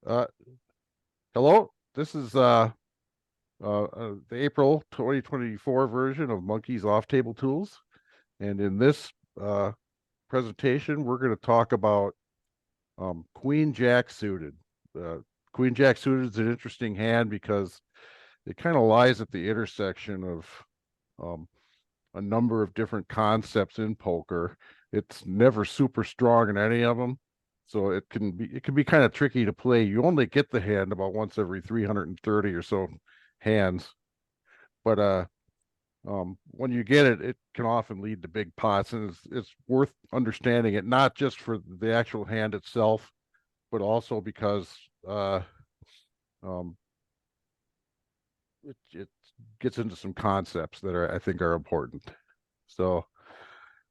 Uh, Hello. This is the April 2024 version of Monkey's Off-Table Tools, and in this uh, presentation, we're going to talk about Queen Jack suited. Uh, Queen Jack suited is an interesting hand because it kind of lies at the intersection of um, a number of different concepts in poker. It's never super strong in any of them, so it can be kind of tricky to play. You only get the hand about once every 330 or so hands, but when you get it, it can often lead to big pots, and it's worth understanding it not just for the actual hand itself, but also because uh, um, it gets into some concepts that I think are important. So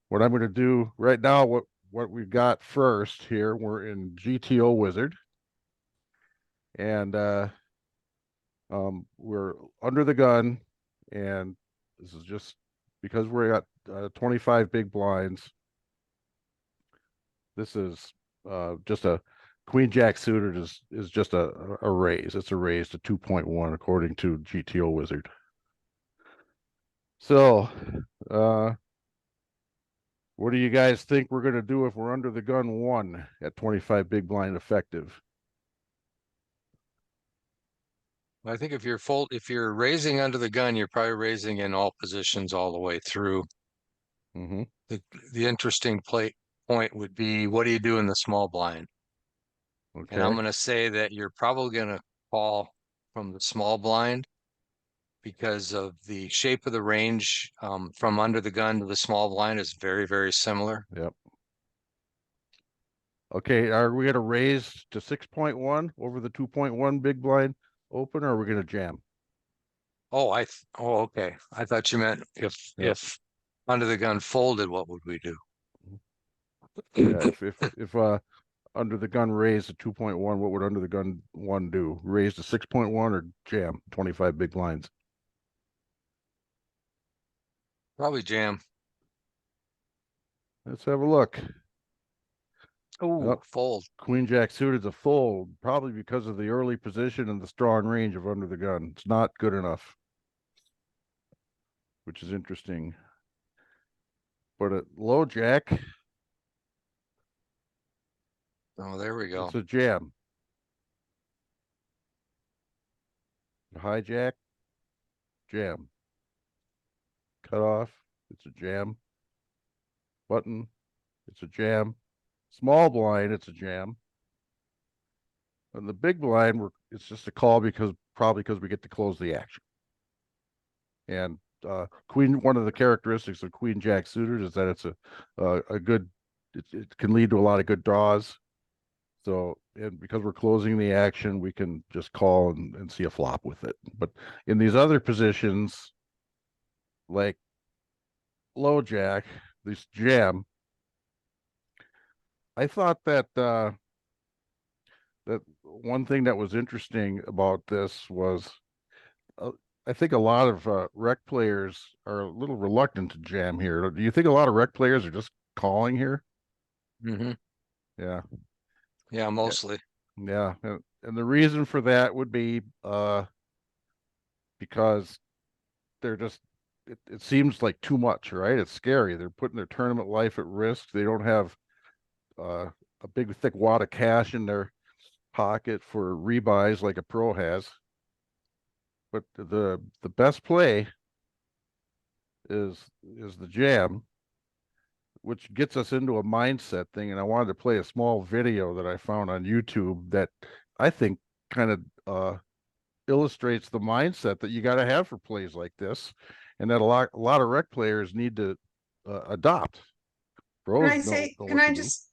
what I'm going to do right now, what we've got first here, we're in GTO Wizard, and we're under the gun, and this is just because we're at 25 big blinds. This is just a Queen Jack suited is just a raise. It's a raise to 2.1 according to GTO Wizard. So, uh, what do you guys think we're going to do if we're under the gun one at 25 big blind effective? I think if you're raising under the gun, you're probably raising in all positions all the way through. Mm-hmm. The interesting point would be, what do you do in the small blind? And I'm Okay. going to say that you're probably going to call from the small blind because of the shape of the range from under the gun to the small blind is very, very similar. Yep. Okay. Are we going to raise to 6.1 over the 2.1 big blind open, or are we going to jam? Oh, okay. I thought you meant Yep. if under the gun folded, what would we do? Yeah. If under the gun raised to 2.1, what would under the gun one do? Raise to 6.1 or jam 25 big blinds? Probably jam. Let's have a look. Oh, Yep. fold. Queen Jack suited is a fold, probably because of the early position and the strong range of under the gun. It's not good enough, which is interesting. But at low jack, Oh, there we go. it's a jam. High jack, jam. Cut off, it's a jam. Button, it's a jam. Small blind, it's a jam. And the big blind, it's just a call because probably because we get to close the action. And one of the characteristics of Queen Jack suited is that it's a good, it can lead to a lot of good draws. So, and because we're closing the action, we can just call and see a flop with it. But in these other positions, like low jack, this jam, I thought that one thing that was interesting about this was uh, I think a lot of rec players are a little reluctant to jam here. Do you think a lot of rec players are just calling here? Hmm. Yeah, Yeah, yeah, mostly. yeah. And the reason for that would be because they're just it seems like too much, right? It's scary. They're putting their tournament life at risk. They don't have uh, a big thick wad of cash in their pocket for rebuys like a pro has. But the best play is the jam, which gets us into a mindset thing. And I wanted to play a small video that I found on YouTube that I think kind of illustrates the mindset that you got to have for plays like this, and that a lot of rec players need to adopt. Pros know Can what to I do. just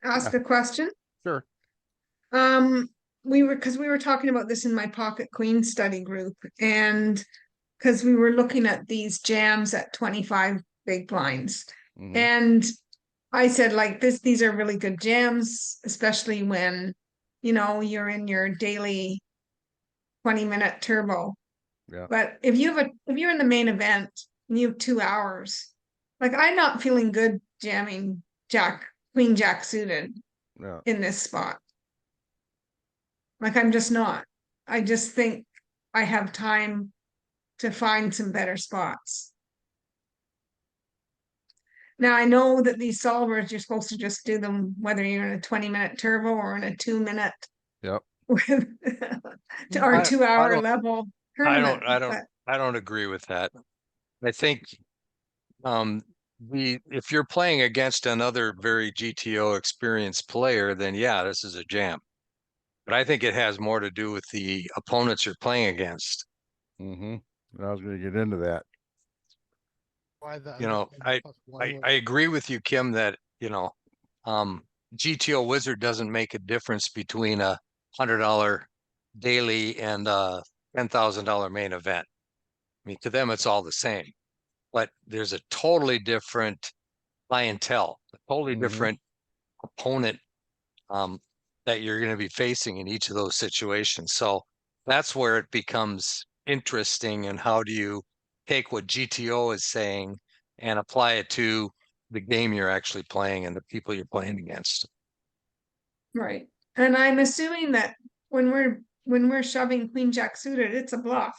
ask Yeah, a question? sure. Um, because we were talking about this in my Pocket Queen study group, and because we were looking at these jams at 25 big blinds. Hmm. And I said, like, these are really good jams, especially when, you're in your daily 20-minute turbo. Yeah, But if you're in the main event and you have 2 hours, like I'm not feeling good jamming Queen Jack suited yeah. in this spot. Like, I'm just not. I just think I have time to find some better spots. Now, I know that these solvers, you're supposed to just do them whether you're in a 20-minute turbo or in a 2-minute Yep. with or I 2-hour don't, level I tournament. don't, I don't, But I don't agree with that. I think if you're playing against another very GTO experienced player, then yeah, this is a jam. But I think it has more to do with the opponents you're playing against. Mm-hmm. I was going to get into that. Why the You know, underspin plus one I was- agree with you, Kim, that, GTO Wizard doesn't make a difference between a $100 daily and a $10,000 main event. I mean, to them, it's all the same, but there's a totally different clientele, a totally Mhm. different opponent that you're going to be facing in each of those situations. So that's where it becomes interesting. And how do you take what GTO is saying and apply it to the game you're actually playing and the people you're playing against? right. And I'm assuming that when we're shoving queen jack suited, it's a bluff.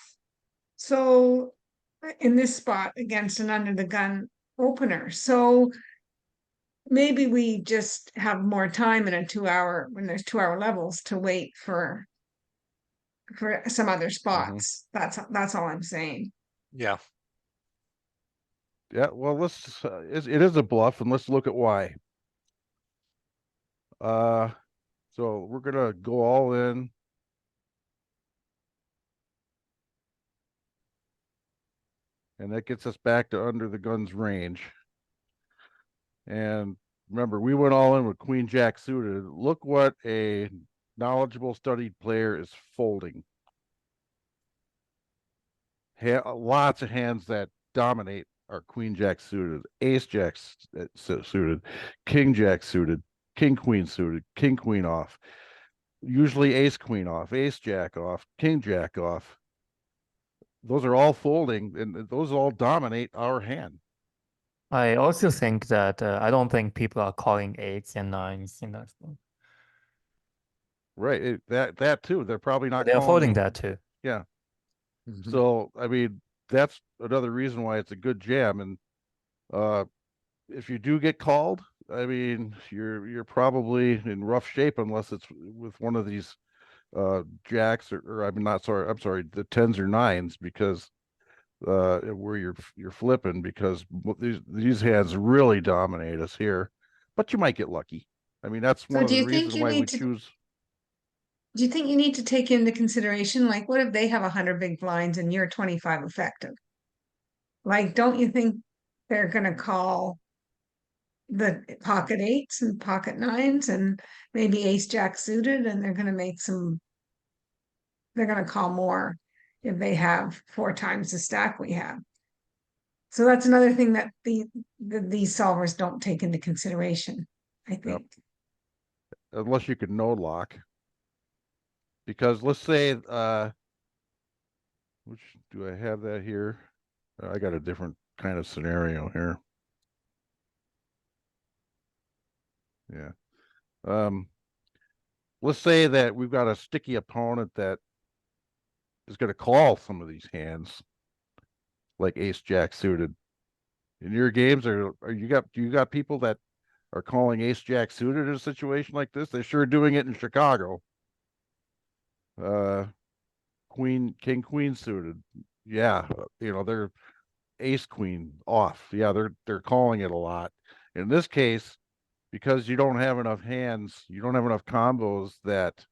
So in this spot against an under the gun opener. So maybe we just have more time in a 2-hour when there's 2-hour levels to wait for some other spots. That's all I'm saying. Yeah. Yeah, well, let's it is a bluff, and let's look at why. So we're gonna go all in. And that gets us back to under the gun's range. And remember, we went all in with queen jack suited. Look what a knowledgeable, studied player is folding. Lots of hands that dominate are queen jack suited, ace jack suited, king jack suited, king queen suited, king queen off, usually ace queen off, ace jack off, king jack off. Those are all folding, and those all dominate our hand. I also think that I don't think people are calling eights and nines in that spot. Right. That too. They're probably not They're calling folding them. that too. Yeah. Mhm. So I mean, that's another reason why it's a good jam. And if you do get called, I mean, you're probably in rough shape unless it's with one of these jacks or I'm not sorry, I'm sorry, the tens or nines, because where you're flipping, because these hands really dominate us here. But you might get lucky. I mean, that's So one of do the you think reasons you why we need to choose. do you think you need to take into consideration, like, what if they have 100 big blinds and you're 25 effective? Like, don't you think they're gonna call the pocket eights and pocket nines and maybe ace jack suited, and they're gonna call more if they have 4 times the stack we have. So that's another thing that these solvers don't take into consideration, I Yep. think. Unless you can no lock. Because let's say which do I have that here? I got a different kind of scenario here. Yeah. Let's say that we've got a sticky opponent that is going to call some of these hands, like ace jack suited. In your games, do you got people that are calling ace jack suited in a situation like this? They're sure doing it in Chicago. King queen suited. Yeah, they're ace queen off. Yeah, they're calling it a lot. In this case, because you don't have enough hands, you don't have enough combos that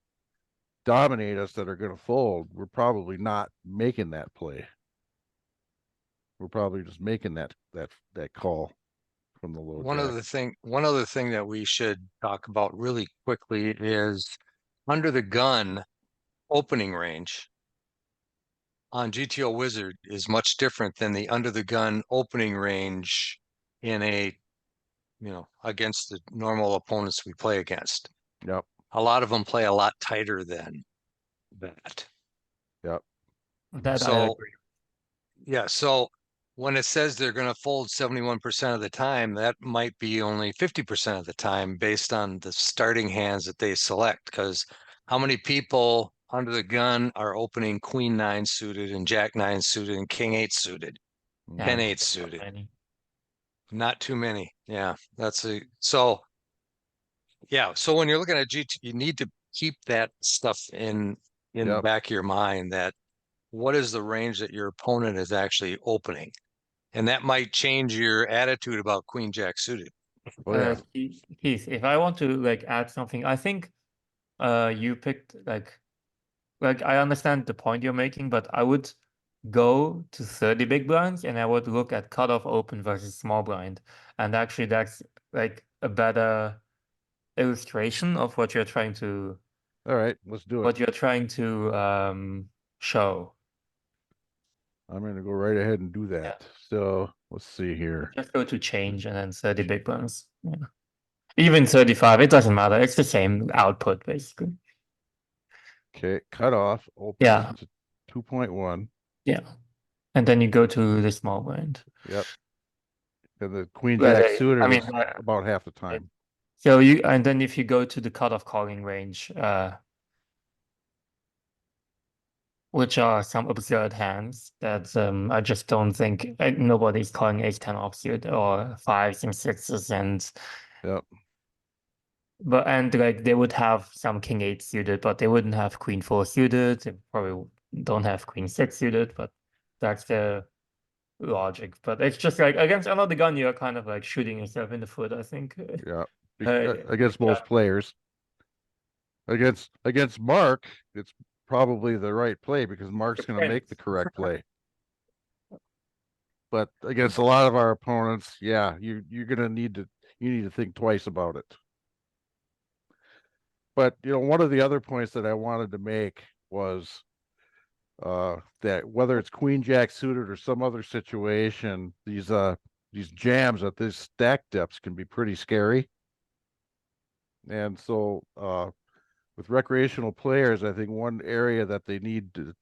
dominate us that are going to fold, we're probably not making that play. We're probably just making that call from the low One jack. other thing that we should talk about really quickly is under the gun opening range on GTO Wizard is much different than the under the gun opening range in against the normal opponents we play against. Yep. A lot of them play a lot tighter than that. Yep. That I So, agree. yeah, so when it says they're going to fold 71% of the time, that might be only 50% of the time based on the starting hands that they select. Because how many people under the gun are opening queen nine suited and jack nine suited and king eight suited, Yeah, 10-8 not suited? many. Not too many. Yeah, so yeah. So when you're looking at GT, you need to keep that stuff in the Yep. back of your mind, that what is the range that your opponent is actually opening, and that might change your attitude about queen jack suited. Oh yeah. Keith, if I want to like add something, I think you picked like I understand the point you're making, but I would go to 30 big blinds and I would look at cutoff open versus small blind. And actually that's like a better illustration of what you're trying to All right, let's do it. show. I'm gonna go right ahead and do that. So let's see here. Just go to change and then 30 big blinds. Yeah. Even 35, it doesn't matter. It's the same output basically. Okay, cut off, opens Yeah. to 2.1. Yeah. And then you go to the small blind. Yep. And the queen Where jack they- suited I mean, is about half the time. So and then if you go to the cutoff calling range, which are some absurd hands that I just don't think nobody's calling ace-10 offsuit or 5s and 6s and Yep. and like they would have some king-8 suited, but they wouldn't have queen-4 suited. They probably don't have queen-6 suited, but that's the logic. But it's just like against another gun, you're kind of like shooting yourself in the foot, I think. Yeah. Hey, Against most players. Against Mark, it's probably the right play because Mark's going to make the correct play. But against a lot of our opponents, yeah, you're going to need to think twice about it. But one of the other points that I wanted to make was that whether it's queen jack suited or some other situation, these jams at these stack depths can be pretty scary. And so with recreational players, I think one area that they need to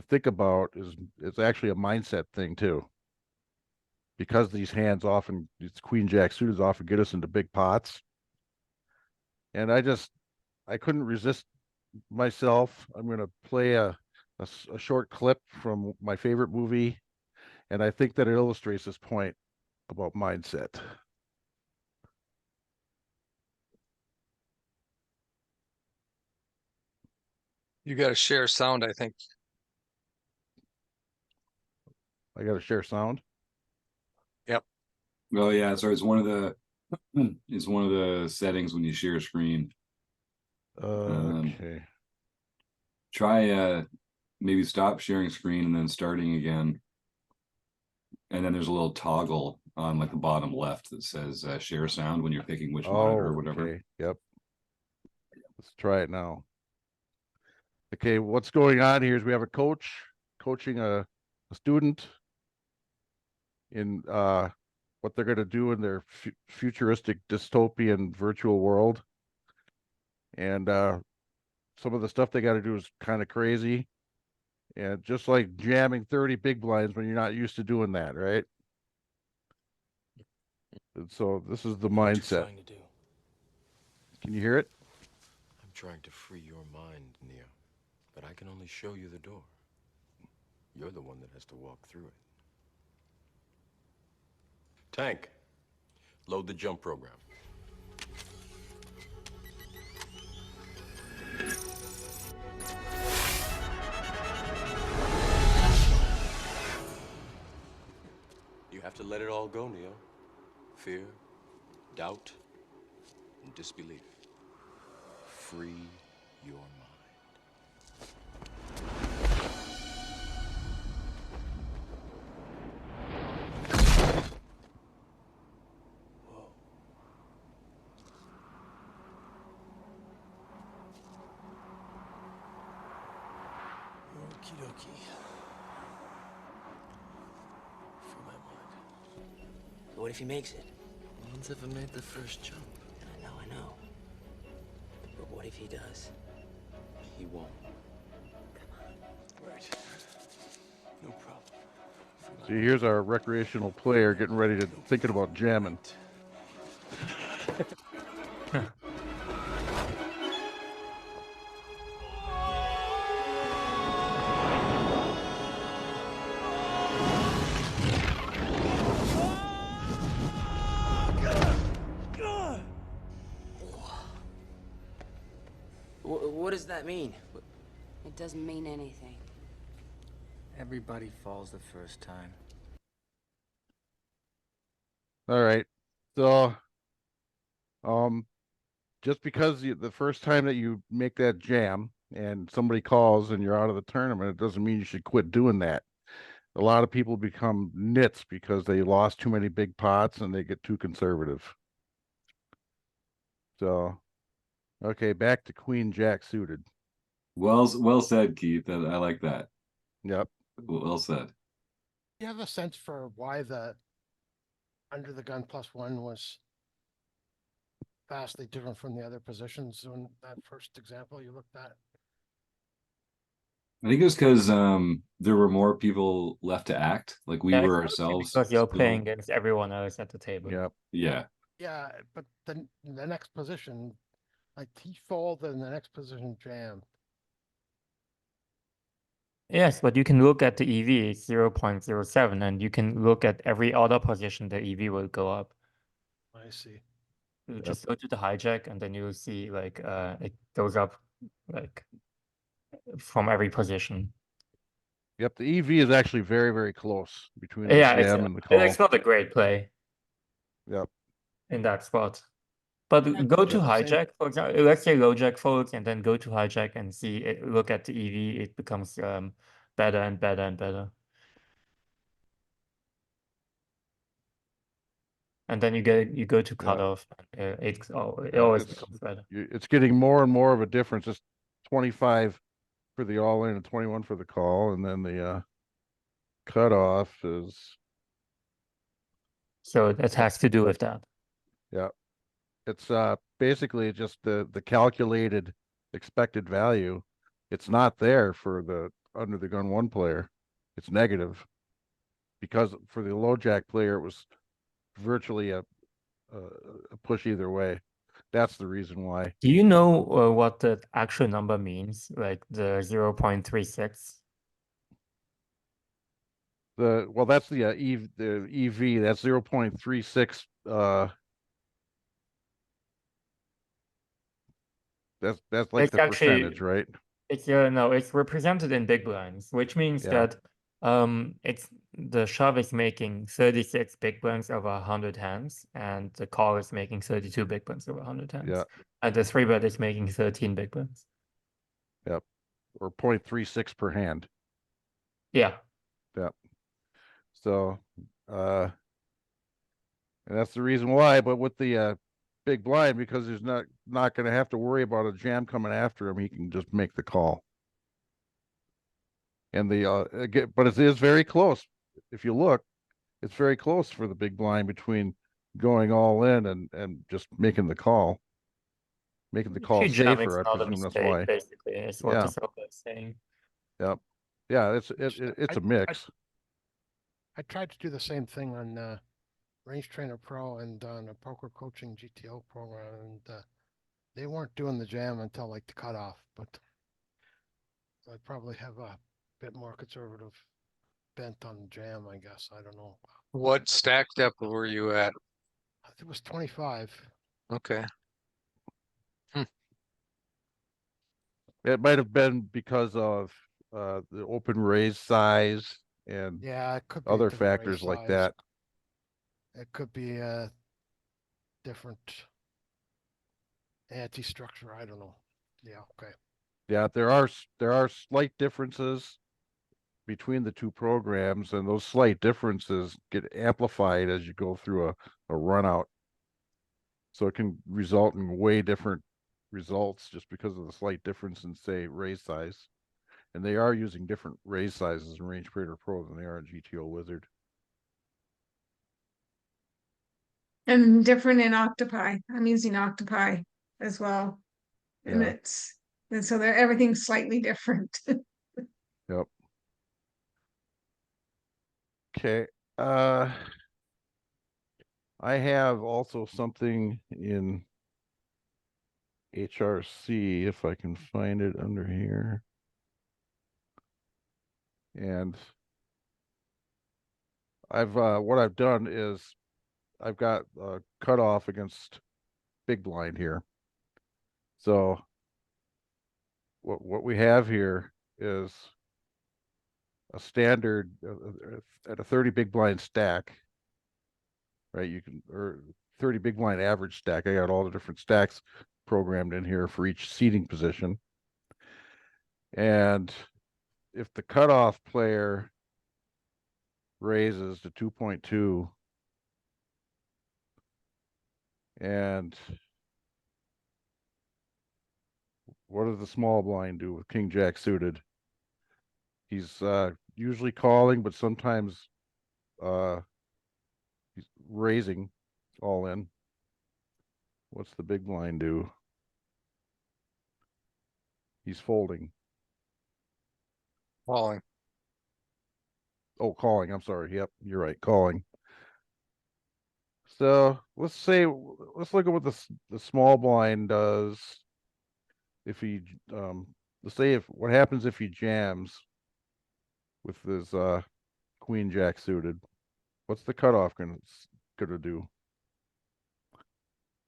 think about is actually a mindset thing too. Because these hands often, these queen jack suiteds often get us into big pots. And I couldn't resist myself. I'm going to play a short clip from my favorite movie, and I think that it illustrates this point about mindset. You got to share sound, I think. I got to share sound. Well, yeah, so it's one of the settings when you share a screen. Okay. Try maybe stop sharing screen and then starting again. And then there's a little toggle on like the bottom left that says share sound when you're picking which monitor or whatever. Okay. Yep. Let's try it now. Okay, what's going on here is we have a coach coaching a student in what they're going to do in their futuristic dystopian virtual world. And some of the stuff they got to do is kind of crazy. And just like jamming 30 big blinds when you're not used to doing that, right? And so this is the mindset. Can you hear it? I'm trying to free your mind, Neo, but I can only show you the door. You're the one that has to walk through it. Tank, load the jump program. You have to let it all go, Neo. Fear, doubt, and disbelief. Free your mind. Okie dokie. For my mind. But what if he makes it? No one's ever made the first jump. I know. But what if he does? He won't. Right. No problem. See, here's our recreational player getting ready to thinking about jamming. What does that mean? It doesn't mean anything. Everybody falls the first time. All right. So, just because the first time that you make that jam and somebody calls and you're out of the tournament, it doesn't mean you should quit doing that. A lot of people become nits because they lost too many big pots and they get too conservative. So, okay, back to Queen Jack suited. Well said, Keith. I like that. Yep. Well said. You have a sense for why the under the gun +1 was vastly different from the other positions in that first example you looked at? I think it was because there were more people left to act. Like we Yeah, were it's mostly ourselves. because you're still- playing against everyone else at the table. Yep. Yeah. Yeah, but then the next position, like he folded and the next position jammed. Yes, but you can look at the EV, it's 0.07, and you can look at every other position the EV will go up. I see. You just go to the hijack and then you'll see like it goes up like from every position. Yep. The EV is actually very, very close between the Yeah, jam and the call. it's not a great play Yep. in that spot. But go to do the same- hijack, for example, let's say low jack folds and then go to hijack and see it, look at the EV, it becomes better and better and better. And then you go to cutoff, it always it's- becomes better. It's getting more and more of a difference. It's 25 for the all in and 21 for the call. And then the cutoff is, So that has to do with that. yeah. It's basically just the calculated expected value. It's not there for the under the gun one player. It's negative because for the low jack player it was virtually a push either way. That's the reason why. Do you know what the actual number means? Like the 0.36? Well, that's the EV. That's 0.36. That's like It's the actually- percentage, right? It's no, it's represented in big blinds, which means Yeah. that it's the shove is making 36 big blinds over 100 hands, and the call is making 32 big blinds over 100 hands. Yeah. And the 3-bet is making 13 big blinds. Or 0.36 per hand. Yeah. So, and that's the reason why. But with the big blind, because there's not going to have to worry about a jam coming after him, he can just make the call. And again, but it is very close. If you look, it's very close for the big blind between going all in and just making the call. Making the call If you jam, safer, I it's not a presume that's mistake, why. basically, is what Yeah. the solver is saying. Yep. Yeah, it's a mix. I tried to do the same thing on Range Trainer Pro and on a poker coaching GTO program, and they weren't doing the jam until like the cutoff, but I probably have a bit more conservative bent on the jam, I guess. I don't know. What stack depth were you at? I think it was 25. Okay. It might have been because of the open raise size and Yeah, it could be other different raise factors like size. that. It could be a different anti-structure. I don't know. Yeah, okay. Yeah, there are slight differences between the two programs, and those slight differences get amplified as you go through a run out. So it can result in way different results just because of the slight difference in, say, raise size. And they are using different raise sizes in Range Trader Pro than they are in GTO Wizard. And different in Octopi. I'm using Octopi as well. And Yeah. and so everything's slightly different. Yep. Okay. I have also something in HRC, if I can find it under here. And what I've done is I've got a cutoff against big blind here. So what we have here is a standard at a 30 big blind stack, right? You can, or 30 big blind average stack. I got all the different stacks programmed in here for each seating position. And if the cutoff player raises to 2.2 and what does the small blind do with king jack suited? He's usually calling, but sometimes he's raising all in. What's the big blind do? He's folding. Calling. Oh, calling. I'm sorry. Yep, you're right. Calling. So let's look at what the small blind does if he let's say what happens if he jams with his queen jack suited. What's the cutoff gonna do?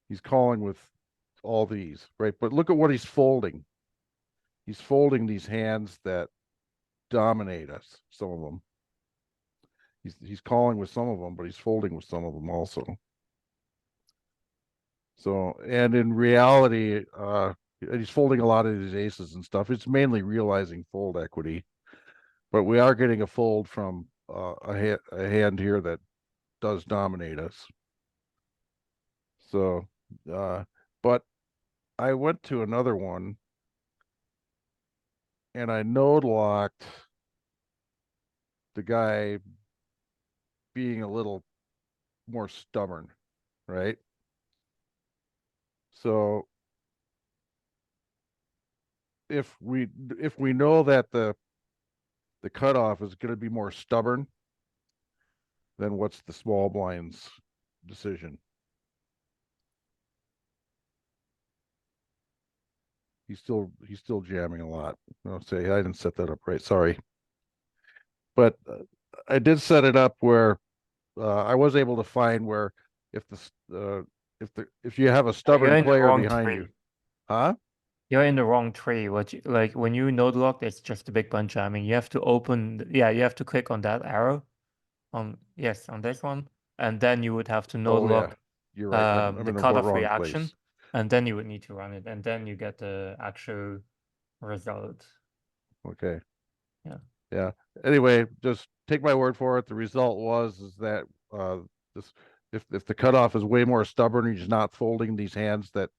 He's calling with all these, right? But look at what he's folding. He's folding these hands that dominate us, some of them. He's calling with some of them, but he's folding with some of them also. So, and in reality, he's folding a lot of these aces and stuff. It's mainly realizing fold equity, but we are getting a fold from a hand here that does dominate us. So, but I went to another one and I node locked the guy being a little more stubborn, right? So if we know that the cutoff is going to be more stubborn, then what's the small blind's decision? He's still jamming a lot. I'll say I didn't set that up right. Sorry, but I did set it up where I was able to find where if if you have a You're stubborn in the player wrong behind tree. you, huh? You're in the wrong tree. What you, like when you node lock, it's just a big bunch jamming. You have to open, yeah, you have to click on that arrow, on this one, and then you would have to node Oh yeah, lock you're right. I'm the in the cutoff wrong reaction, place. and then you would need to run it, and then you get the actual result. Okay. Yeah. Yeah. Anyway, just take my word for it. The result is that this if the cutoff is way more stubborn, he's not folding these hands that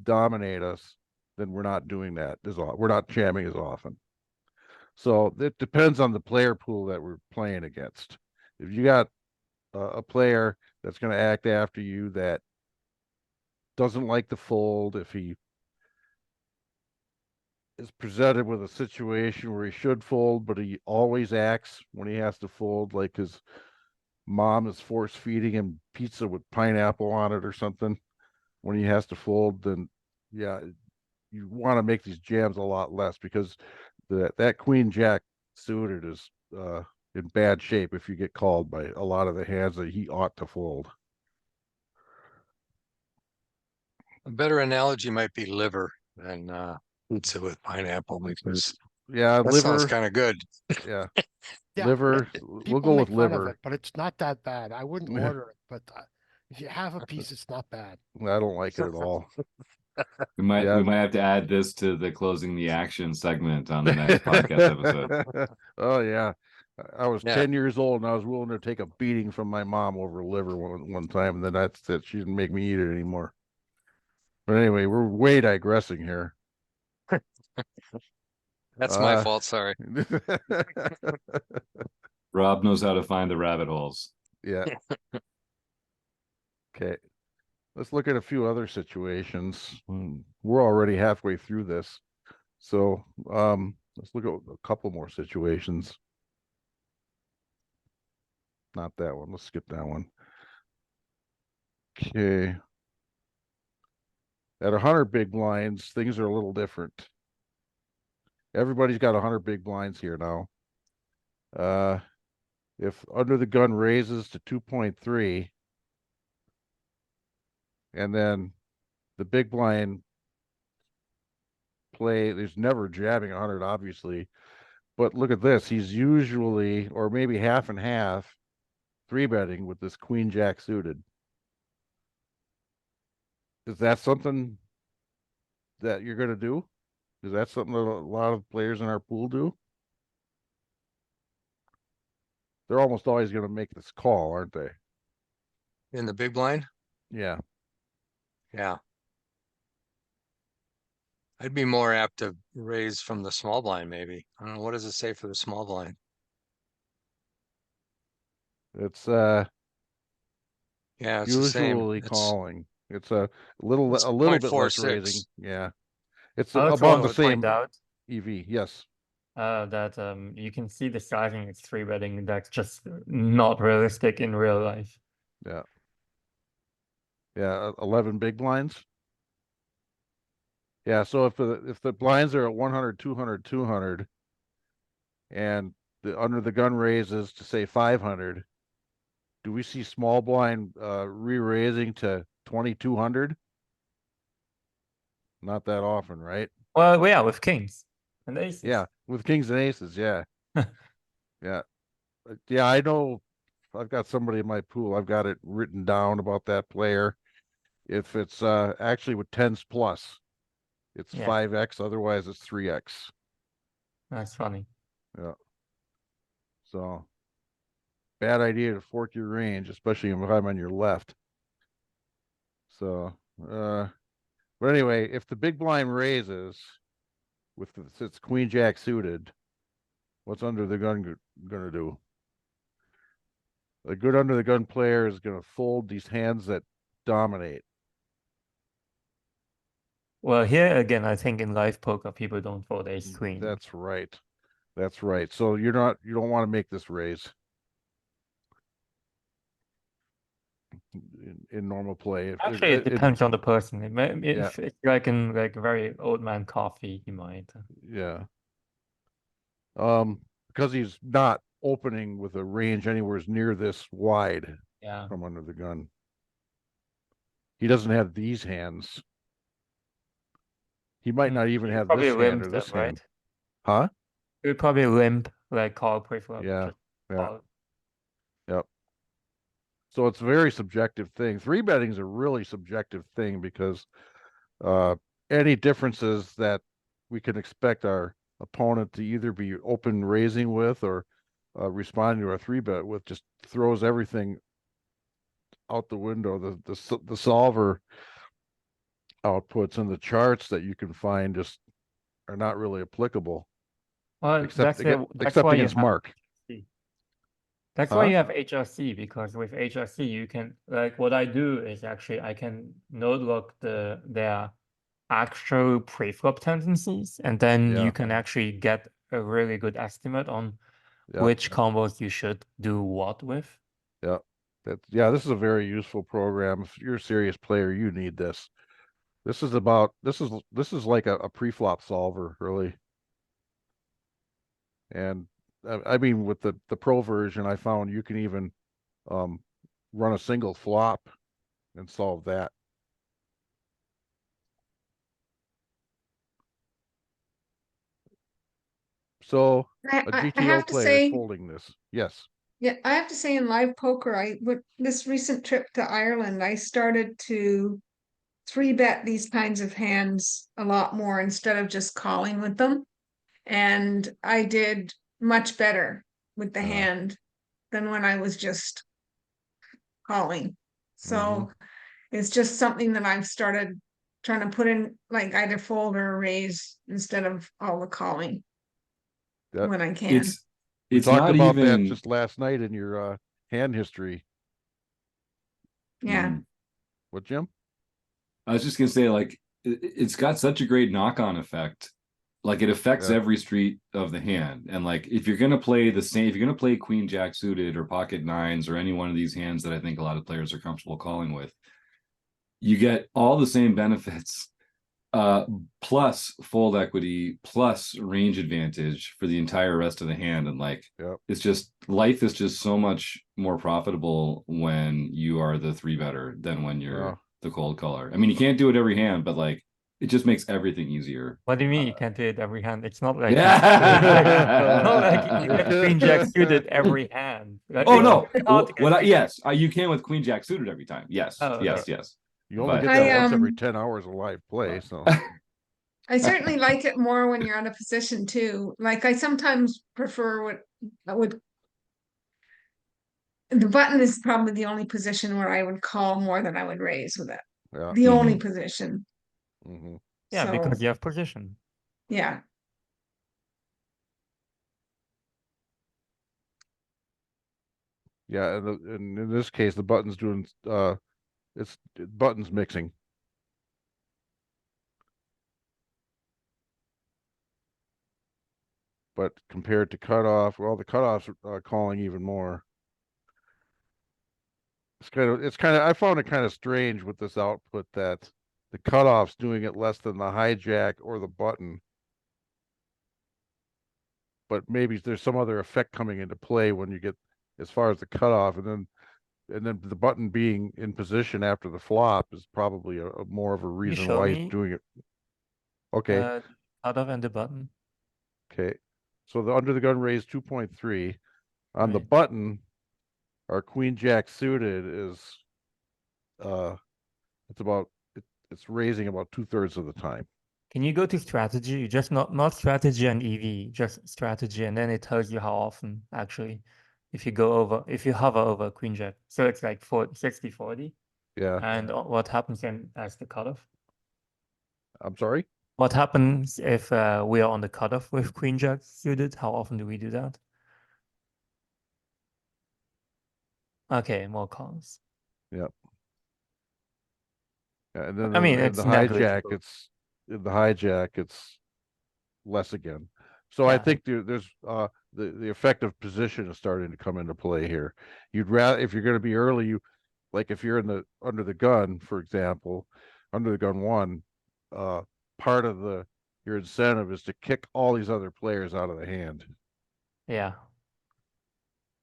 dominate us, then we're not doing that we're not jamming as often. So it depends on the player pool that we're playing against. If you got a player that's going to act after you that doesn't like to fold, if he is presented with a situation where he should fold, but he always acts when he has to fold, like his mom is force feeding him pizza with pineapple on it or something when he has to fold, then yeah, you want to make these jams a lot less because that queen jack suited is in bad shape if you get called by a lot of the hands that he ought to fold. A better analogy might be liver than pizza with pineapple because Yeah, that sounds liver. kind of good. Yeah, Yeah, liver. We'll people go make with fun of liver. it, but it's not that bad. I wouldn't order it, but if you have a piece, it's not bad. I don't like it at all. We might Yeah. have to add this to the closing the action segment on the next podcast episode. Oh yeah. I was Yeah. 10 years old and I was willing to take a beating from my mom over liver one time, and then that's it. She didn't make me eat it anymore. But anyway, we're way digressing here. That's my fault. Sorry. Rob knows how to find the rabbit holes. Yeah. Okay. Let's look at a few other situations. We're already halfway through this. So let's look at a couple more situations. Not that one. Let's skip that one. Okay. At 100 big blinds, things are a little different. Everybody's got 100 big blinds here now. If under the gun raises to 2.3, and then the big blind play. There's never jamming 100, obviously. But look at this. He's usually, or maybe half and half, 3-betting with this queen jack suited. Is that something that you're going to do? Is that something that a lot of players in our pool do? They're almost always going to make this call, aren't they? In the big blind? Yeah. Yeah. I'd be more apt to raise from the small blind, maybe. I don't know. What does it say for the small blind? It's Yeah, it's the same. usually It's calling. It's a it's little bit less 0.46. raising. Yeah. It's I also about want the to point same out EV. Yes. that you can see the sizing is 3-betting. That's just not realistic in real life. Yeah. Yeah, 11 big blinds. Yeah, so if the blinds are at 100, 200, 200, and the under the gun raises to say 500, do we see small blind re-raising to 2200? Not that often, right? Well, yeah, with kings and aces. Yeah, with kings and aces, yeah. Yeah. Yeah, I know. I've got somebody in my pool. I've got it written down about that player. If it's actually with 10s plus, it's Yeah. 5x, otherwise it's 3x. That's funny. Yeah. So bad idea to fork your range, especially if I'm on your left. So but anyway, if the big blind raises with it's queen jack suited, what's under the gun gonna do? A good under the gun player is gonna fold these hands that dominate. Well, here again, I think in live poker, people don't fold ace queen. That's right. That's right. So you don't want to make this raise in normal play. Actually, it depends on the person. Yeah. If it's like in like very old man coffee, he might. Yeah. Because he's not opening with a range anywhere near this wide Yeah. from under the gun. He doesn't have these hands. He might not even He'd have probably this hand limp or this them, right? hand. Huh? He would probably limp like call preflop. Yeah. just Yeah. call. Yep. So it's a very subjective thing. 3-betting is a really subjective thing because any differences that we can expect our opponent to either be open raising with or responding to our 3-bet with just throws everything out the window. The solver outputs and the charts that you can find just are not really applicable, Well, except that's except why you against have Mark. HRC. That's Huh? why you have HRC, because with HRC you can like what I do is actually I can node lock their actual preflop tendencies, and then Yeah. you can actually get a really good estimate on Yeah. which combos you should do what with. Yeah. This is a very useful program. If you're a serious player, you need this. This is like a pre-flop solver, really. And I mean, with the pro version, I found you can even run a single flop and solve that. So a I GTO have to player say, is folding this. Yes. yeah, I have to say in live poker, with this recent trip to Ireland, I started to 3-bet these kinds of hands a lot more instead of just calling with them. And I did much better with the Yeah. hand than when I was just calling. So it's just something that I've started trying to put in, like either fold or raise instead of all the calling That when I can. we It's talked not about that even just last night in your hand history. Yeah. Mm. What, Jim? I was just gonna say, like, it's got such a great knock-on effect. Like, it affects Yeah. every street of the hand. And like, if you're gonna play the same, if you're gonna play queen jack suited or pocket nines or any one of these hands that I think a lot of players are comfortable calling with, you get all the same benefits, plus fold equity, plus range advantage for the entire rest of the hand. And like, Yep. it's just, life is just so much more profitable when you are the 3-better than when you're Wow. the cold caller. I mean, you can't do it every hand, but like, it just makes everything easier. What do you mean you can't do it every hand? It's not like Yeah. not like you get queen jack suited every hand. Like, Oh it's no! very hard to get queen jack- Yes, you can with queen jack suited every time. Yes, Oh, okay. yes. You only But- get I, that once every 10 hours of live play, so. I certainly like it more when you're out of position too. Like I sometimes prefer what the button is probably the only position where I would call more than I would raise with it. Yeah. The only position. Mhm. Yeah, So, because you have position. yeah. Yeah, and in this case, the button's doing buttons mixing. But compared to cutoff, well, the cutoffs are calling even more. It's kind of I found it kind of strange with this output that the cutoff's doing it less than the hijack or the button. But maybe there's some other effect coming into play when you get as far as the cutoff, and then the button being in position after the flop is probably a more of a Can you reason show why me he's doing it. Okay, cutoff and the button? okay. So the under the gun raise 2.3. On the Right. button, our queen jack suited is it's raising about 2/3 of the time. Can you go to strategy? Just not strategy and EV, just strategy, and then it tells you how often actually if you hover over queen jack. So it's like 60-40. Yeah, And what happens then as the cutoff? I'm sorry. What happens if we are on the cutoff with queen jack suited? How often do we do that? Okay, more calls. Yeah. Yeah, and then I mean, in it's the hijack, negligible. it's less again. So I Yeah. think there's the effective position is starting to come into play here. You'd rather if you're going to be early, like if you're in the under the gun, for example, under the gun one, part of your incentive is to kick all these other players out of the hand. Yeah.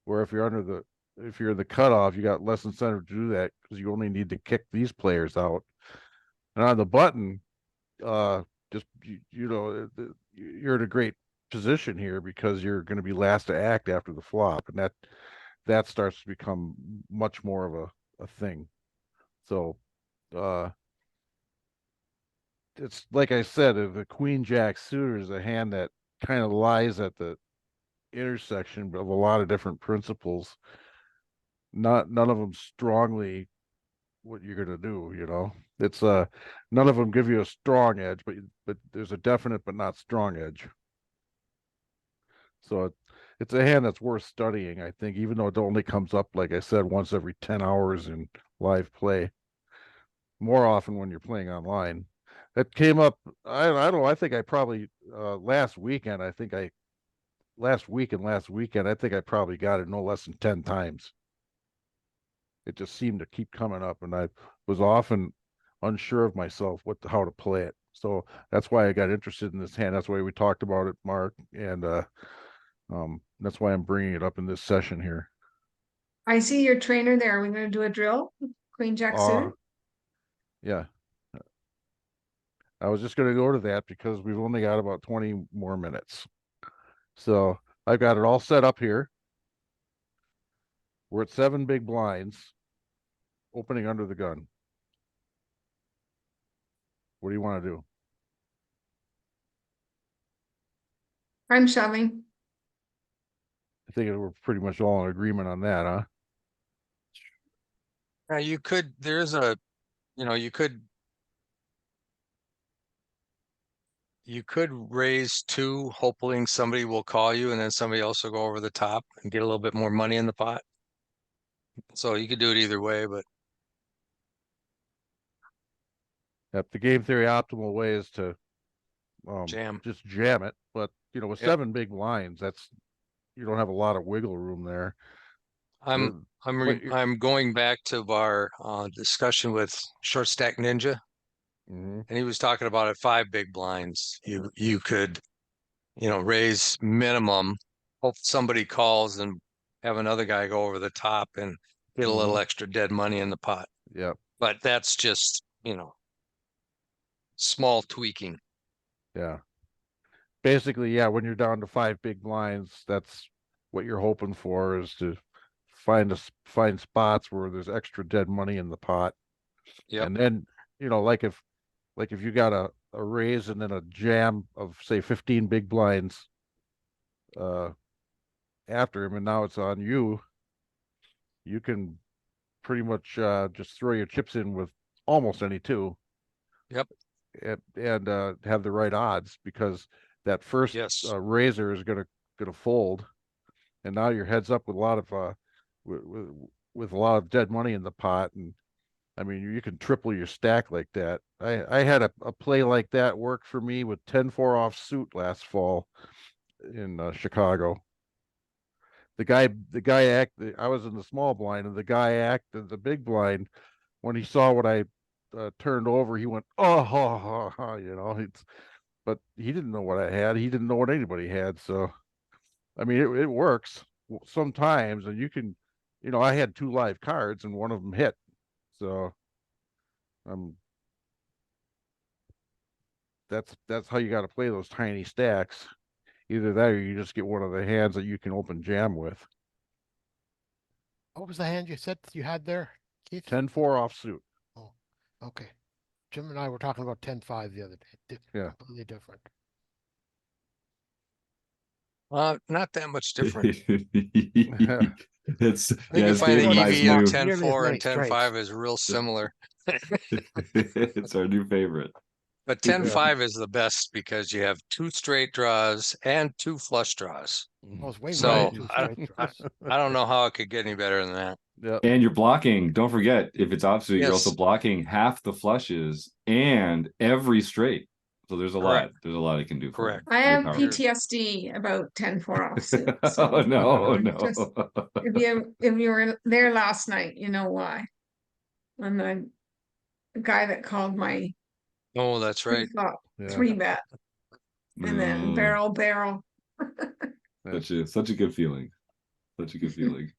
Where if you're in the cutoff, you got less incentive to do that because you only need to kick these players out. And on the button, just you're in a great position here because you're going to be last to act after the flop, and that starts to become much more of a thing. So it's like I said, the queen jack suited is a hand that kind of lies at the intersection of a lot of different principles. None of them strongly what you're going to do, it's none of them give you a strong edge, but there's a definite but not strong edge. So it's a hand that's worth studying, I think, even though it only comes up, like I said, once every 10 hours in live play. More often when you're playing online. It came up, I don't know, I think I probably last weekend, I think I probably got it no less than 10 times. It just seemed to keep coming up, and I was often unsure of myself how to play it. So that's why I got interested in this hand. That's why we talked about it, Mark, and that's why I'm bringing it up in this session here. I see your trainer there. Are we going to do a drill? Queen jack suited? Yeah. I was just going to go to that because we've only got about 20 more minutes. So I've got it all set up here. We're at 7 big blinds, opening under the gun. What do you want to do? I'm shoving. I think we're pretty much all in agreement on that, huh? Now you could, you could raise 2, hoping somebody will call you and then somebody else will go over the top and get a little bit more money in the pot. So you could do it either way, but Yep, the game theory optimal way is to jam. just jam it. But with Yep. 7 big blinds, you don't have a lot of wiggle room there. I'm going back to our discussion with Short Stack Ninja, Mhm. and he was talking about at 5 big blinds. You could, raise minimum, hope somebody calls and have another guy go over the top and get a little extra dead money in the pot. Yep. But that's just, small tweaking. Yeah. Basically, yeah, when you're down to 5 big blinds, that's what you're hoping for, is to find spots where there's extra dead money in the pot. Yep. And then, like if you got a raise and then a jam of say 15 big blinds after him, and now it's on you, you can pretty much just throw your chips in with almost any two. Yep. And have the right odds, because that first Yes. razor is gonna fold, and now your head's up with a lot of with a lot of dead money in the pot. And I mean, you can triple your stack like that. I had a play like that work for me with 10-4 off suit last fall in Chicago. The guy acted. I was in the small blind, and the guy acted the big blind. When he saw what I turned over, he went, "Oh, ha, ha, ha," but he didn't know what I had. He didn't know what anybody had. So, I mean, it works sometimes, and you can, I had 2 live cards, and one of them hit. So, that's how you got to play those tiny stacks. Either that, or you just get one of the hands that you can open jam with. What was the hand you said you had there, Keith? 10-4 off suit. Oh, okay. Jim and I were talking about 10-5 the other day. Yeah. Completely different. Not that much different. It's I think yeah, you it's find Dave the and I's EV of new. 10-4 many and 10-5 is real similar. It's our new favorite. But 10-5 is the best because you have 2 straight draws and 2 flush draws. Oh, it's way more So than two straight draws. I don't know how it could get any better than that. Yeah. And you're blocking. Don't forget, if it's opposite, you're also Yes. blocking half the flushes and every straight. So there's a lot. Correct. There's a lot it can do. For Correct. you. I Very have powerful. PTSD about 10-4 off suit. So Oh no, just- no. if you were there last night, you know why. I'm the guy that called my Oh, that's right. pre-flop Yeah. 3-bet and then Mm, barrel. such a good feeling. Such a good feeling.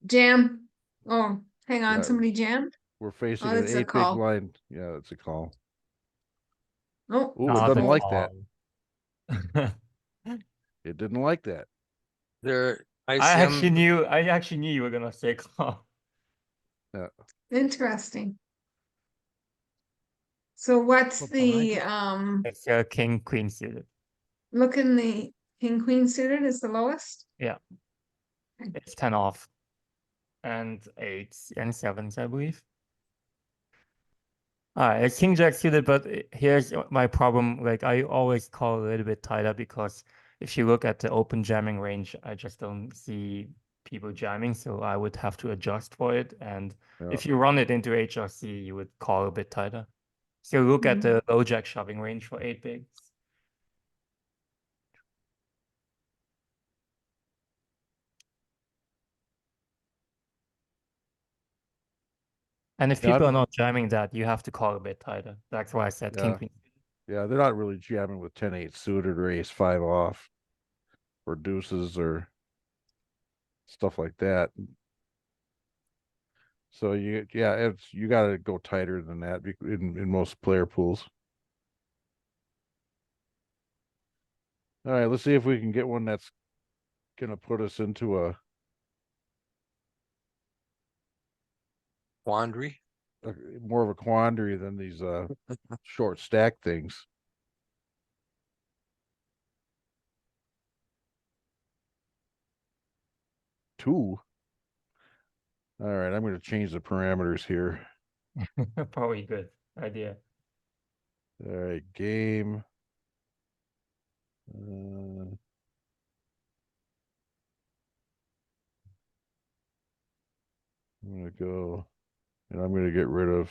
Jam. Oh, hang on, Yeah. somebody jammed. We're facing Oh, an it's a 8 big call. blind. Yeah, it's a call. Oh, Ooh, it's it a doesn't fold. like that. It didn't like that. There, I actually ICM, knew you were gonna say call. Interesting. So what's Look behind the you. It's king queen suited. look in the king queen suited is the lowest? It's 10 off. And 8s and 7s, I believe. Alright, it's king jack suited, but here's my problem. Like, I always call a little bit tighter because if you look at the open jamming range, I just don't see people jamming, so I would have to adjust for it. And Yeah. if you run it into HRC, you would call a bit tighter. So look at the low jack shoving range for 8 bigs. And if Yeah, people I'm- are not jamming that, you have to call a bit tighter. That's why I said king Yeah. queen. Yeah, they're not really jamming with 10-8 suited or ace-5 off, or deuces, or stuff like that. So you got to go tighter than that in most player pools. All right, let's see if we can get one that's gonna put us into a quandary. more of a quandary than these short stack things. Two. All right, I'm going to change the parameters here. Probably good idea. All right, game. I'm going to go, and I'm going to get rid of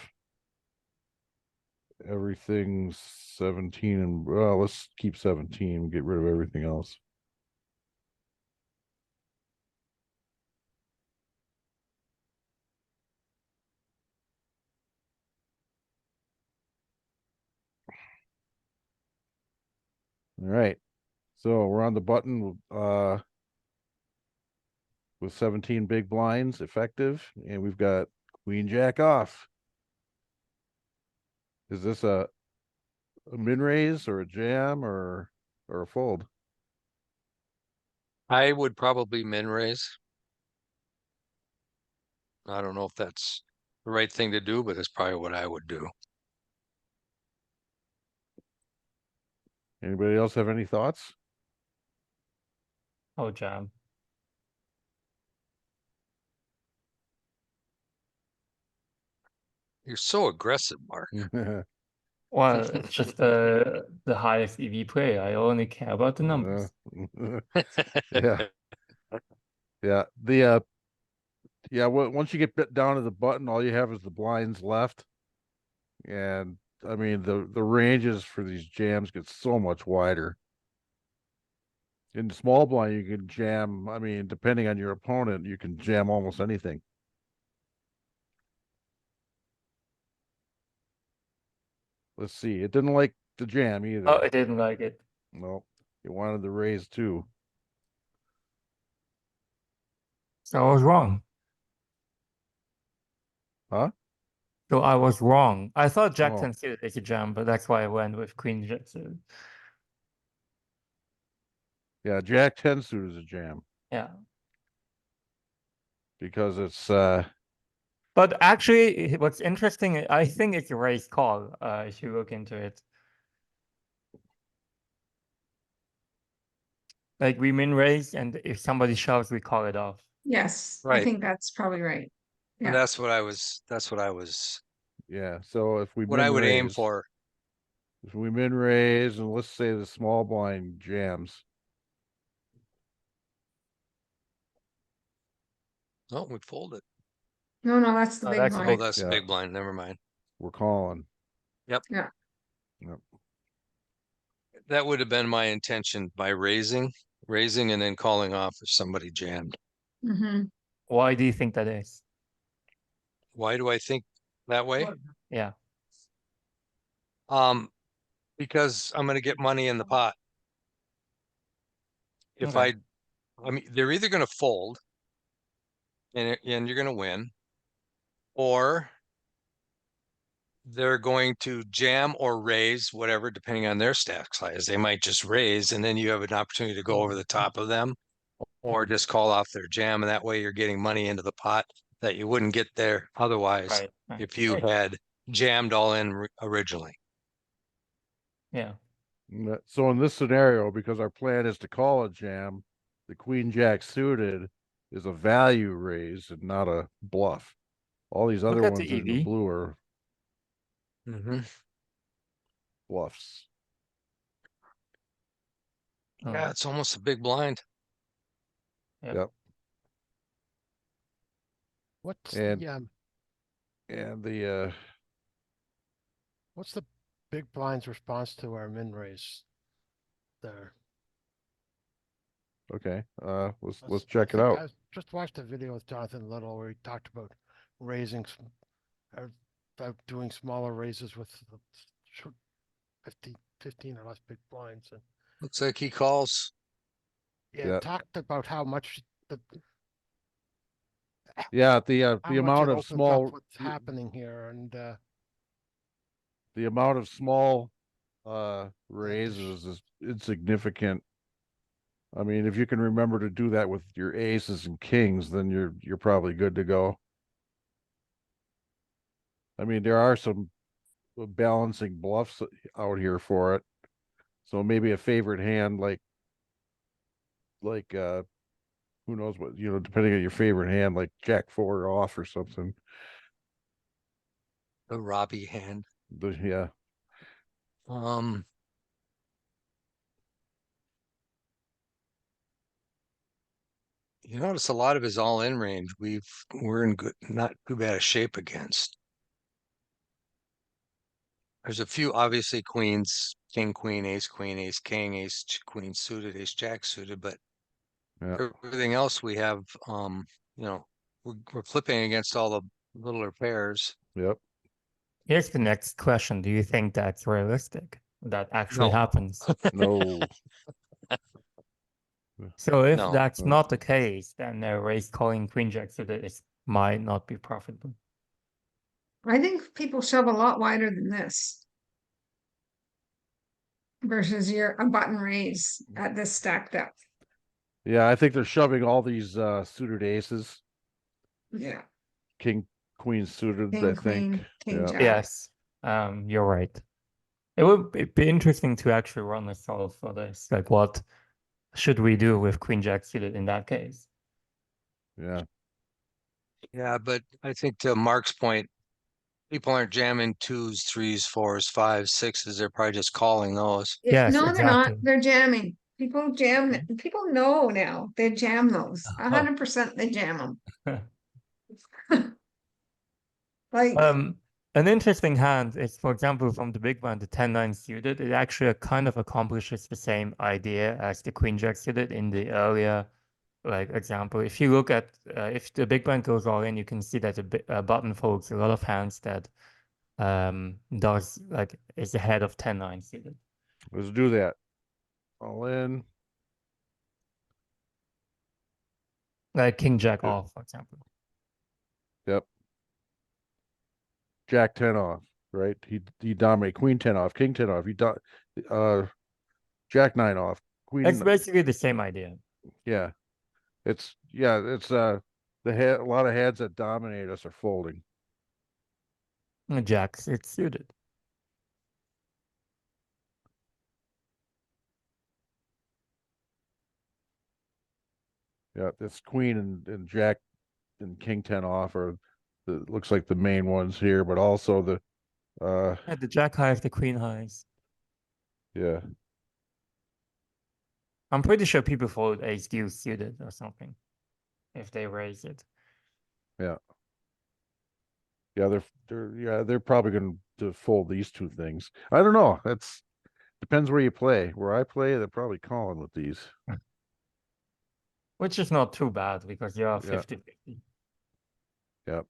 everything 17, and well, let's keep 17, get rid of everything else. All right, so we're on the button with 17 big blinds effective, and we've got queen jack off. Is this a min raise or a jam or a fold? I would probably min raise. I don't know if that's the right thing to do, but it's probably what I would do. Anybody else have any thoughts? Oh, jam. You're so aggressive, Mark. Well, it's just the highest EV play. I only care about the numbers. Yeah. Yeah. Once you get down to the button, all you have is the blinds left. And I mean, the ranges for these jams get so much wider. In the small blind, you can jam, I mean, depending on your opponent, you can jam almost anything. Let's see. It didn't like the jam either. Oh, I didn't like it. No, it wanted the raise too. So I was wrong. Huh? So I was wrong. I thought Jack Oh. 10 suited is a jam, but that's why I went with Queen Jack suited. Yeah, Jack 10 suit is a jam Yeah. because it's But actually, what's interesting, I think it's a raise call, if you look into it. Like we min raise, and if somebody shoves, we call it off. Yes, I Right. think that's probably right. And Yeah. that's what I was, yeah. So if we what I would aim min-raise, for. if we min raise and let's say the small blind jams, Oh, we fold it. No, that's the Oh, big that's a Oh, blind. that's the Yeah. big blind. Never mind. we're calling. Yep. Yeah. Yep. That would have been my intention by raising and then calling off if somebody jammed. Mm-hmm. Why do you think that is? Why do I think that way? Yeah. Because I'm gonna get money in the pot. If Okay. I mean, they're either gonna fold and you're gonna win, or they're going to jam or raise, whatever, depending on their stack size. They might just raise and then you have an opportunity to go over the top of them, or just call off their jam, and that way you're getting money into the pot that you wouldn't get there otherwise Right. Right. if you had jammed all in originally. Yeah. So in this scenario, because our plan is to call a jam, the Queen Jack suited is a value raise and not a bluff. All these other Look at the ones in the EV. blue are Mm-hmm. bluffs. Oh, Yeah, it's almost a big blind. Yep. Yep. What's And- the And the what's the big blind's response to our min raise there? okay, let's I check it think out. I just watched a video with Jonathan Little where he talked about raising about doing smaller raises with the short 15 or less big blinds, and Looks like he calls. Yeah. talked about how much Yeah, the how much amount it of opens up small what's happening here, and the amount of small sh- raises is insignificant. I mean, if you can remember to do that with your aces and kings, then you're probably good to go. I mean, there are some balancing bluffs out here for it. So maybe a favorite hand like who knows what, depending on your favorite hand, like Jack 4 off or something. The Robbie hand. Yeah. You notice a lot of his all-in range we're in not too bad a shape against. There's a few obviously queens, king, queen, ace, king, ace, queen suited, ace, jack suited, but Yeah. everything else we have, we're flipping against all the littler pairs. Yep. Here's the next question. Do you think that's realistic? That actually No. happens? No. So if No. that's No. not the case, then a raise calling Queen Jack suited is might not be profitable. I think people shove a lot wider than this. Versus a button raise at this stack depth. Yeah, I think they're shoving all these suited aces, Yeah. king, queen suited, I King, think. queen, king, Yeah. jack. Yes, you're right. It would be interesting to actually run a solve for this. Like, what should we do with queen jack suited in that case? Yeah. Yeah, but I think to Mark's point, people aren't jamming twos, threes, fours, fives, sixes. They're probably just calling those. Yes, No, they're not. exactly. They're jamming. People jam. People know now. They jam those. 100% they jam them. Like, An interesting hand is, for example, from the big blind, the 10-9 suited. It actually kind of accomplishes the same idea as the queen jack suited in the earlier like example. If you look at if the big blind goes all in, you can see that the button folds a lot of hands that does like is ahead of 10-9 suited. Let's do that. All in. Like king jack Yeah. off, for example. Yep. Jack 10 off, right? He dominate queen 10 off, king 10 off. Jack 9 off, queen. It's basically the same idea. Yeah. It's a lot of hands that dominate us are folding. Jacks, it's suited. Yeah, it's queen and jack and king 10 off are looks like the main ones here, but also the The jack highs, the queen highs. yeah. I'm pretty sure people fold ace deuce suited or something if they raise it. Yeah. Yeah, they're probably going to fold these two things. I don't know. That's depends where you play. Where I play, they're probably calling with these. Which is not too bad because you are Yeah. 50-50. Yep.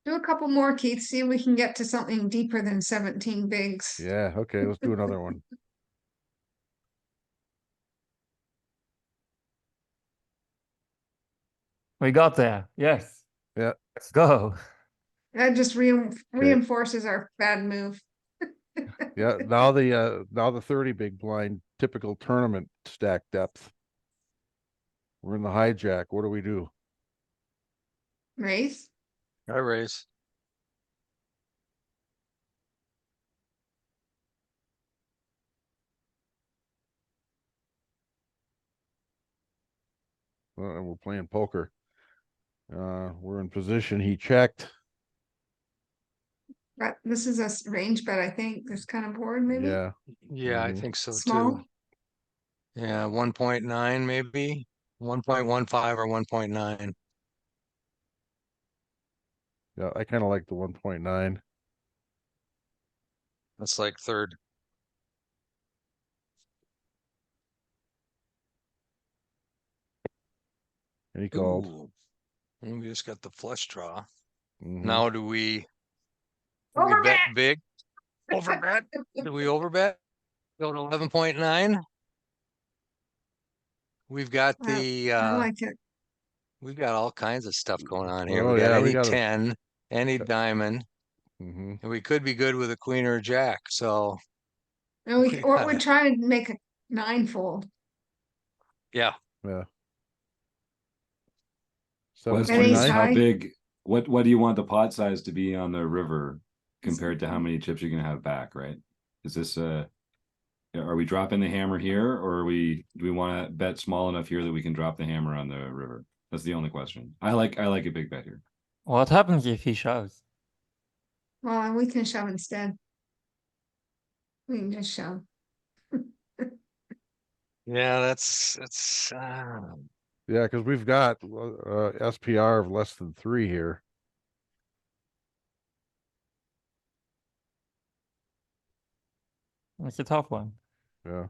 do a couple more, Keith. See if we can get to something deeper than 17 bigs. Yeah. Okay. Let's do another one. We got there. Yes. Yeah. Let's go. That just reinforces our bad move. Yeah. Now the 30 big blind typical tournament stack depth. We're in the hijack. What do we do? Raise. I raise. And we're playing poker. We're in position. He checked. But this is a range bet, I think. This kind of board, maybe. Yeah. Yeah, I Mhm. think so Small. too. Yeah, 1.9 maybe, 1.15 or 1.9. Yeah. I kind of like the 1.9. That's like third. And he called. Ooh. And we just got the flush draw. Mhm. Now do we Overbet! bet big? Overbet? Do we overbet? Go to 11.9? We've got the I like it. we've got all kinds of stuff going on here. Oh, We got yeah, we any got 10, any diamond, Mhm. and we could be good with a queen or a jack. So And we or gotta- we're trying to make a 9-fold. yeah, Yeah. What's And ace 7.9. how high. big? What do you want the pot size to be on the river compared to how many chips you're gonna have back? Right? Is this are we dropping the hammer here, or do we want to bet small enough here that we can drop the hammer on the river? That's the only question. I like a big bet here. What happens if he shoves? Well, we can shove instead. We can just shove. yeah, that's Yeah, because we've got SPR of less than 3 here. It's a tough one. Yeah.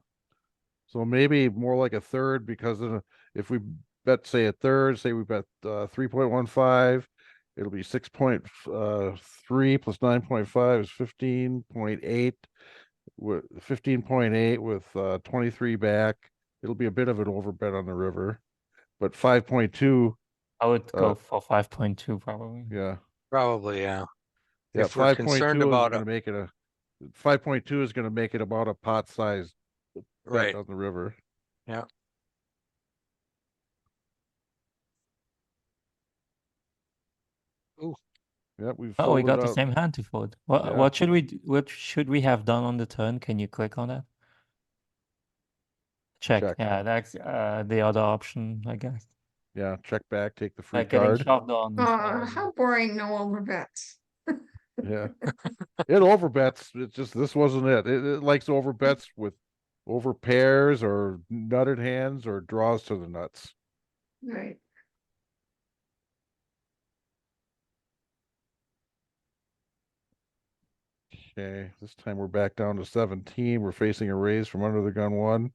So maybe more like a third because if we bet say a third, say we bet 3.15, it'll be 6.3 plus 9.5 is 15.8 with 15.8 with 23 back. It'll be a bit of an overbet on the river. but 5.2, I would Uh, go for 5.2 probably. yeah. Probably, yeah. Yeah, If we're concerned 5.2 is about gonna make it a 5.2 is gonna make it about a pot size bet right, on the river. yeah. Ooh, Yeah, we've Oh, we folded got the out. same hand to fold. What Yeah. what should we what should we have done on the turn? Can you click on that? Check. Check. Yeah, that's the other option, I guess. Yeah, check back, take the free Like getting card. shoved on. How boring, no overbets. Yeah. It overbets. It's just this wasn't it. It likes overbets with over pairs or nutted hands or draws to the nuts. Right. Okay, this time we're back down to 17. We're facing a raise from under the gun one.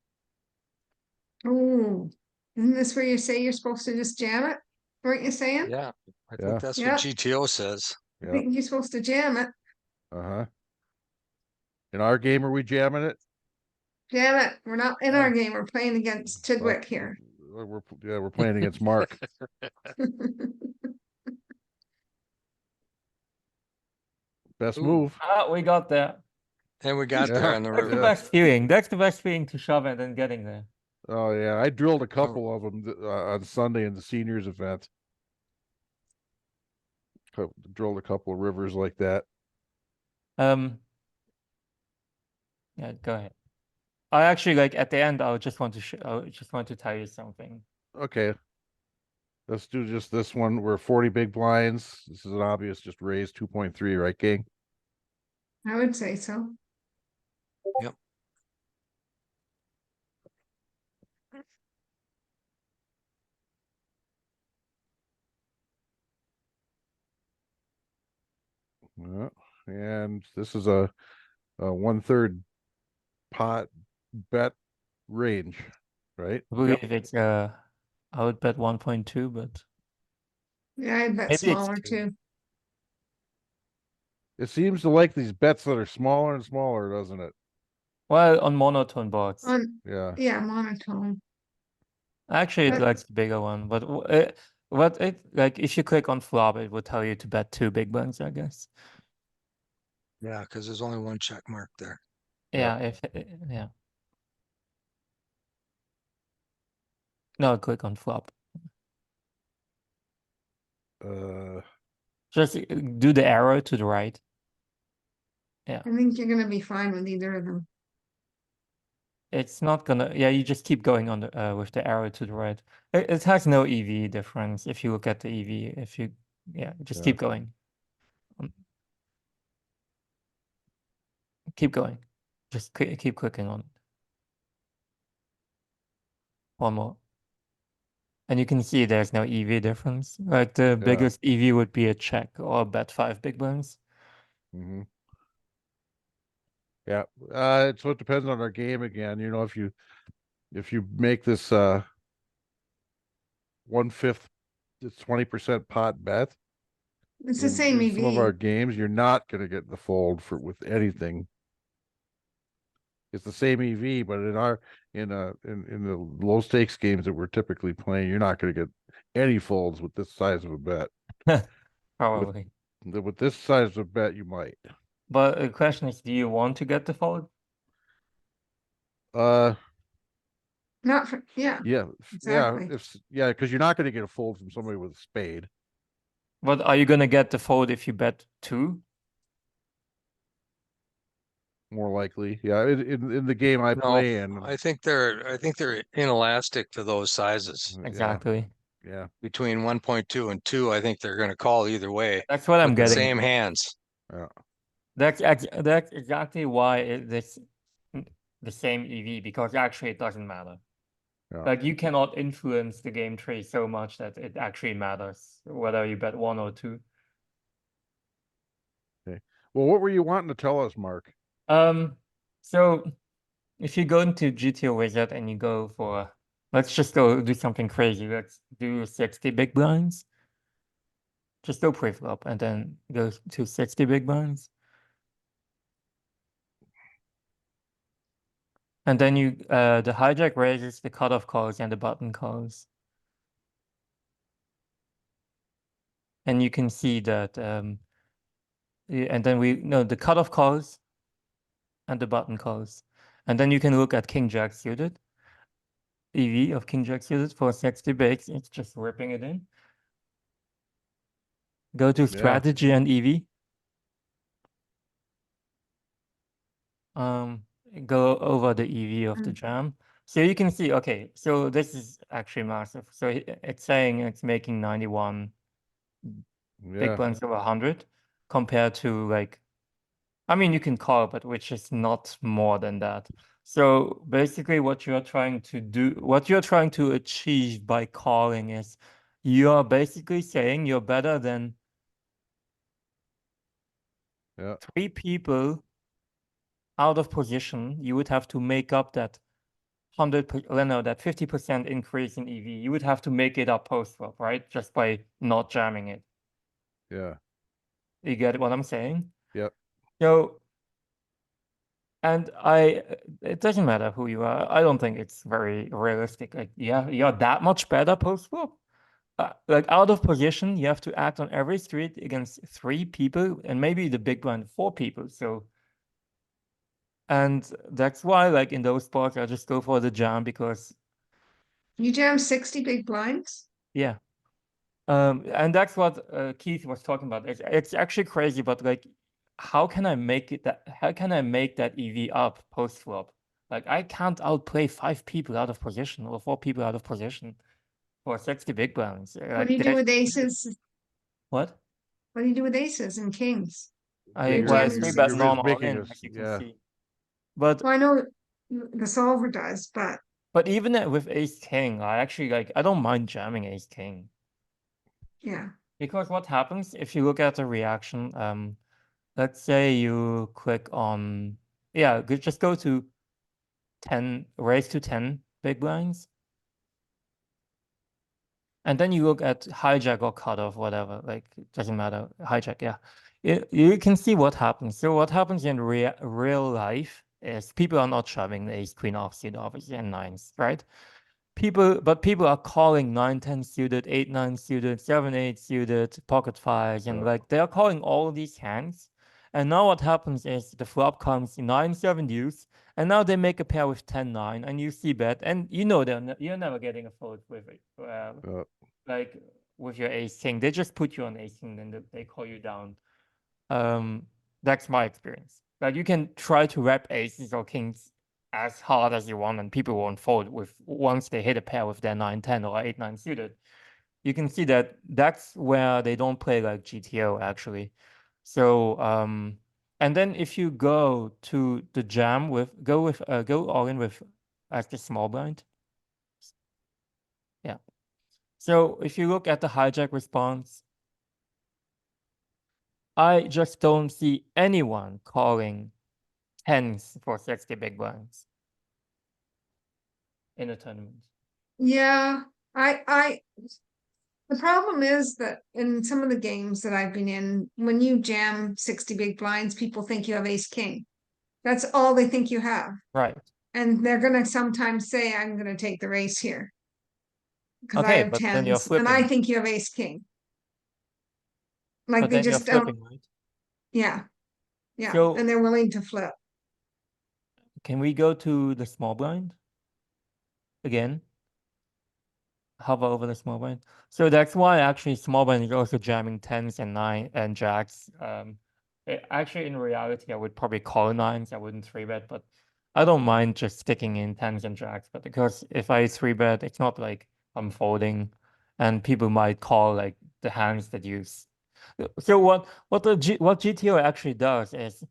Oh, isn't this where you say you're supposed to just jam it? Weren't you saying? yeah, I Yeah. think that's Yeah. what GTO says. I Yeah. think you're supposed to jam it. Uh-huh. In our game, are we jamming it? Jam it. We're not in our game. We're playing against Well, Tidwick here. we're playing against Mark. Best Ooh. move. Ah, we got there. And we got Yeah. there on the That's the river. best feeling. That's the best feeling to shove it and getting there. Oh yeah, I drilled a couple of them on Sunday in the seniors event. Drilled a couple of rivers like that. Yeah, go ahead. I actually like at the end. I just want to tell you something. Okay. Let's do just this one. We're 40 big blinds. This is an obvious just raise 2.3, right, King? I would say so. Yep. Yeah. And this is a 1/3 pot bet range, right? I believe it's I would bet 1.2, but Yeah, I bet maybe it's smaller two. too. It seems to like these bets that are smaller and smaller, doesn't it? Well, on monotone boards. Yeah. Yeah, monotone. Actually, it But- likes the bigger one, but like if you click on flop, it would tell you to bet 2 big blinds, I guess. Yeah, because there's only one check mark there. Yeah, yeah. No, click on flop. Just do the arrow to the right. Yeah. I think you're gonna be fine with either of them. It's not gonna. Yeah, you just keep going on the with the arrow to the right. It has no EV difference if you look at the EV. If you, just keep going. Keep going. Just keep clicking on it. One more. And you can see there's no EV difference. Like the biggest EV would be a check or bet 5 big blinds. Mm-hmm. Yeah. So it depends on our game again. You know, if you make this 1/5, it's 20% pot bet. It's the same in some of our EV. games, you're not going to get the fold with anything. It's the same EV, but in the low stakes games that we're typically playing, you're not going to get any folds with this size of a bet. Probably. With this size of a bet, you might. But the question is, do you want to get the fold? Not for, yeah. Yeah, Exactly. because you're not going to get a fold from somebody with a spade. But are you gonna get the fold if you bet 2? More likely, yeah. In the game I play in, I think they're inelastic to those sizes. Exactly. Yeah. Between 1.2 and 2, I think they're going to call either way. That's what I'm with the getting. same hands. Yeah. That's exactly why it's the same EV, because actually it doesn't matter. Yeah. Like you cannot influence the game tree so much that it actually matters whether you bet 1 or 2. Okay. Well, what were you wanting to tell us, Mark? So if you go into GTO Wizard and you go for, let's just go do something crazy. Let's do 60 big blinds. Just go pre-flop and then go to 60 big blinds. And then you the hijack raises, the cutoff calls, and the button calls. and you can see that, and then we know the cutoff calls and the button calls. And then you can look at King Jack suited, EV of King Jack suited for 60 bigs. It's just ripping it in. Go to strategy and EV. Go over the EV of the jam. So you can see, okay, so this is actually massive. So it's saying it's making 91 big blinds over 100 compared to like, I mean, you can call, but which is not more than that. So basically what you're trying to do, what you're trying to achieve by calling is you're basically saying you're better than 3 people out of position. You would have to make up that 50% increase in EV. You would have to make it up post flop, right? Just by not jamming it. Yeah. You get what I'm saying? Yep. So, and it doesn't matter who you are. I don't think it's very realistic. Like, yeah, you're that much better post flop. Like out of position, you have to act on every street against 3 people and maybe the big blind 4 people. So, and that's why, like in those spots, I just go for the jam because You jam 60 big blinds? yeah. And that's what Keith was talking about. It's actually crazy, but like, how can I make that EV up post flop? Like I can't outplay 5 people out of position or 4 people out of position for 60 big blinds. What do you do with aces? What? What do you do with aces and kings? I You're well, I jamming 3-bet six. non all in, as you can see. But Well, I know the solver does, but even with ace king, I actually like I don't mind jamming ace king. yeah. Because what happens if you look at the reaction, let's say you click on, yeah, just go to 10, raise to 10 big blinds. And then you look at hijack or cutoff, whatever, like, it doesn't matter, hijack, yeah. You can see what happens. So what happens in real life is people are not shoving the ace queen offsuit, obviously, and nines, right? But people are calling 9-10 suited, 8-9 suited, 7-8 suited, pocket fives, and like they're calling all of these hands. And now what happens is the flop comes 9-7 deuce, and now they make a pair with 10-9, and you see bet, and you know you're never getting a fold with it, like with your ace king. They just put you on ace king, then they call you down. That's my experience. Like you can try to wrap aces or kings as hard as you want, and people won't fold with once they hit a pair with their 9-10 or 8-9 suited. You can see that that's where they don't play like GTO actually. So and then if you go to the jam go all in with as the small blind. Yeah. So if you look at the hijack response, I just don't see anyone calling tens for 60 big blinds in a tournament. Yeah, the problem is that in some of the games that I've been in, when you jam 60 big blinds, people think you have ace king. That's all they think you have. Right. And they're gonna sometimes say, I'm gonna take the race here. Because I Okay, have but then you're tens, and I flipping. think you have ace king. Like But they then you're just don't, flipping, right? yeah. Yeah, So and they're willing to flip. can we go to the small blind again? Hover over the small blind. So that's why actually small blind is also jamming tens and nine and jacks. Actually, in reality, I would probably call nines. I wouldn't 3-bet, but I don't mind just sticking in tens and jacks. But because if I 3-bet, it's not like I'm folding, and people might call like the hands that use. So what GTO actually does is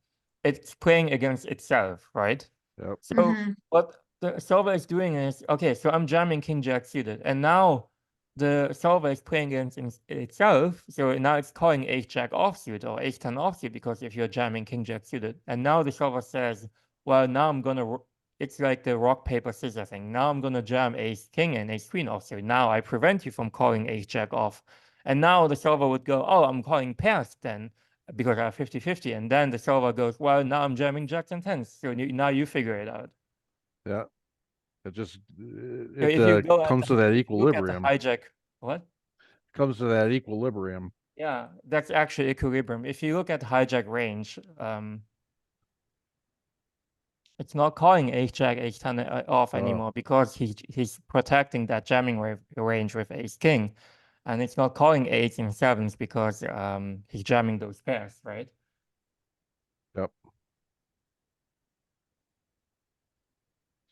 it's playing against itself, right? Yep. So what the solver is doing is, okay, so I'm jamming king jack suited, and now the solver is playing against itself. So now it's calling ace jack offsuit or ace 10 offsuit, because if you're jamming king jack suited, and now the solver says, well, now I'm gonna, it's like the rock paper scissors thing. Now I'm gonna jam ace king and ace queen offsuit. Now I prevent you from calling ace jack off. And now the solver would go, oh, I'm calling pairs then, because I have 50-50. And then the solver goes, well, now I'm jamming jacks and tens. So now you figure it out. Yeah. It just So if you go comes to that equilibrium. Look at the hijack. What? Comes to that equilibrium. Yeah, that's actually equilibrium. If you look at hijack range, it's not calling ace jack, ace 10 off Oh. anymore because he's protecting that jamming range with ace king, and it's not calling eights and sevens because he's jamming those pairs, right? Yep.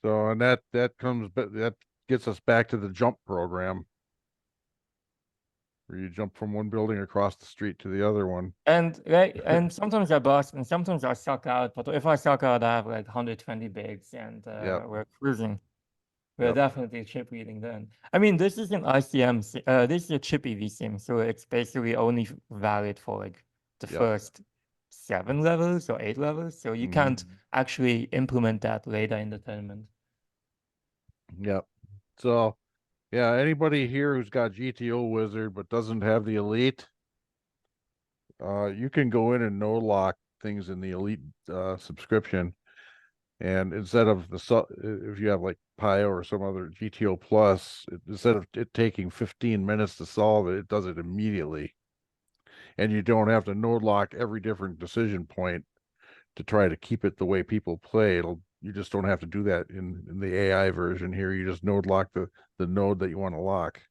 So, and that comes, but that gets us back to the jump program, where you jump from one building across the street to the other one. And and sometimes I bust and sometimes I suck out, but if I suck out, I have like 120 bigs and Yep. we're cruising. We're Yep. definitely chip leading then. I mean, this is an ICM, this is a chip EV sim, so it's basically only valid for like the Yep. first 7 levels or 8 levels, so you can't actually implement that later in the tournament. Yep. So, yeah, anybody here who's got GTO Wizard but doesn't have the Elite, you can go in and no lock things in the Elite subscription, and instead of if you have like Pio or some other GTO Plus, instead of it taking 15 minutes to solve it, it does it immediately, and you don't have to node lock every different decision point to try to keep it the way people play. You just don't have to do that in the AI version here. You just node lock the node that you want to lock.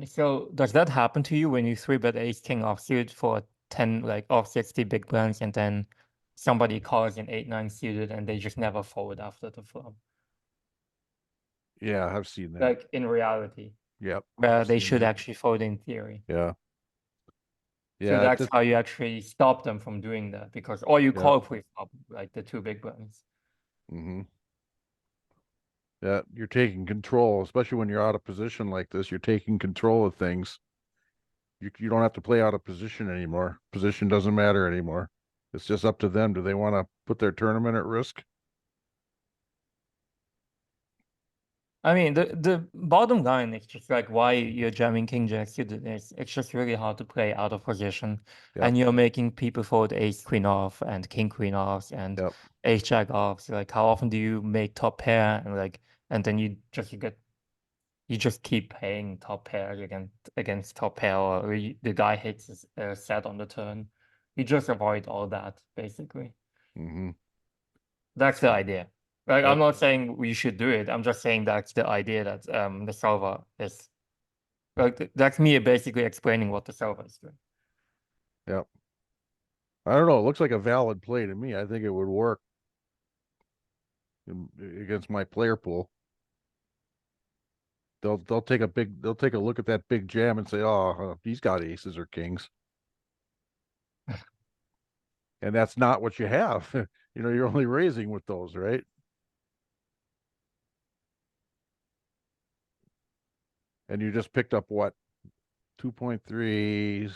So does that happen to you when you 3-bet ace king offsuit for 10 like off 60 big blinds and then somebody calls an 8-9 suited and they just never fold after the flop? Yeah, I've seen that. Like in reality, Yep. where I've they seen should that. actually fold in theory. Yeah. So Yeah. that's how you actually stop them from doing that because, or you call pre-flop like the 2 big blinds. Yeah, you're taking control, especially when you're out of position like this. You're taking control of things. You don't have to play out of position anymore. Position doesn't matter anymore. It's just up to them. Do they want to put their tournament at risk? I mean, the bottom line is just like why you're jamming king jack suited is it's just really hard to play out of position, and you're making people fold ace queen off and king queen offs and ace jack offs. Like, how often do you make top pair and like, and then you just keep playing top pair against top pair, or the guy hits a set on the turn. You just avoid all that basically. That's the idea. Like, I'm not saying we should do it. I'm just saying that's the idea that the solver is. Like, that's me basically explaining what the solver is doing. Yep. I don't know. It looks like a valid play to me. I think it would work against my player pool. They'll take a look at that big jam and say, "Oh, he's got aces or kings," and that's not what you have. You know, you're only raising with those, right? And you just picked up what? 2.3,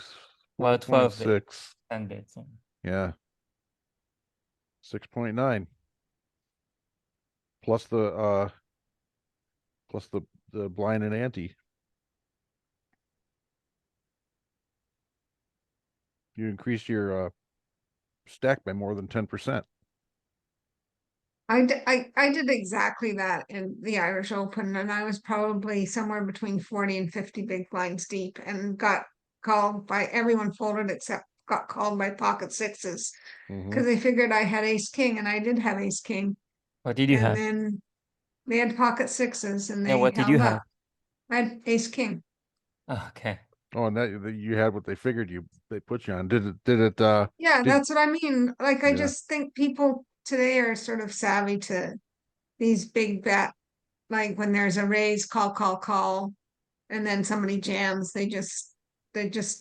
Well, 12 4.6. 10 bits. Yeah. 6.9. Plus the blind and ante. You increase your stack by more than 10%. I did exactly that in the Irish Open, and I was probably somewhere between 40 and 50 big blinds deep, and got called by everyone folded except got called by pocket sixes because they figured I had ace king, and I did have ace king. What did you And have? then they had pocket sixes, and Yeah, they what did you held have? up. I had ace king. Okay. Oh, and that you had what they figured they put you on. Did it Yeah, that's what I mean. Like, I Yeah. just think people today are sort of savvy to these big bet, like when there's a raise, call, and then somebody jams, they just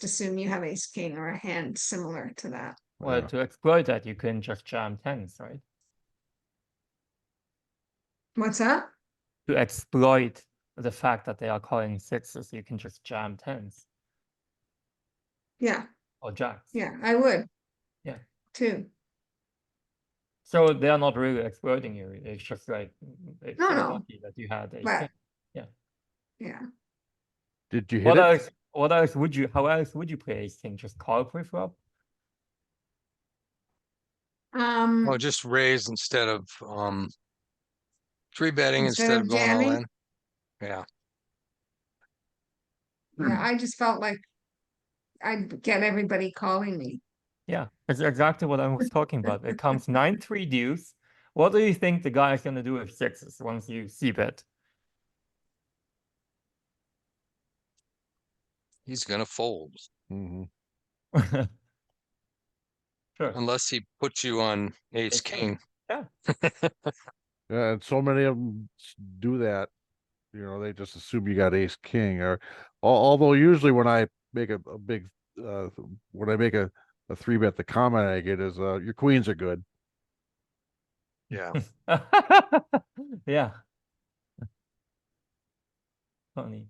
assume you have ace king or a hand similar to that. Well, to exploit that, you can just jam tens, right? What's that? To exploit the fact that they are calling sixes, you can just jam tens Yeah, or jacks. yeah, I would. Yeah. Too. So they are not really exploiting you. It's just like it's so No. lucky that you had ace But king. Yeah. yeah. Did you hit it? What else would you? How else would you play ace king? Just call pre-flop? Oh, just raise instead of 3-betting instead of going all jamming. in. Yeah. Yeah, I just felt like I'd get everybody calling me. Yeah, it's exactly what I was talking about. It comes 9-3 deuce. What do you think the guy is gonna do with sixes once you see bet? He's gonna fold Hmm. Sure. unless he puts you on ace Ace king. king. Yeah. Yeah, and so many of them do that. You know, they just assume you got ace king, or although usually when I make a big when I make a 3-bet, the comment I get is your queens are good. Yeah. Yeah. Funny.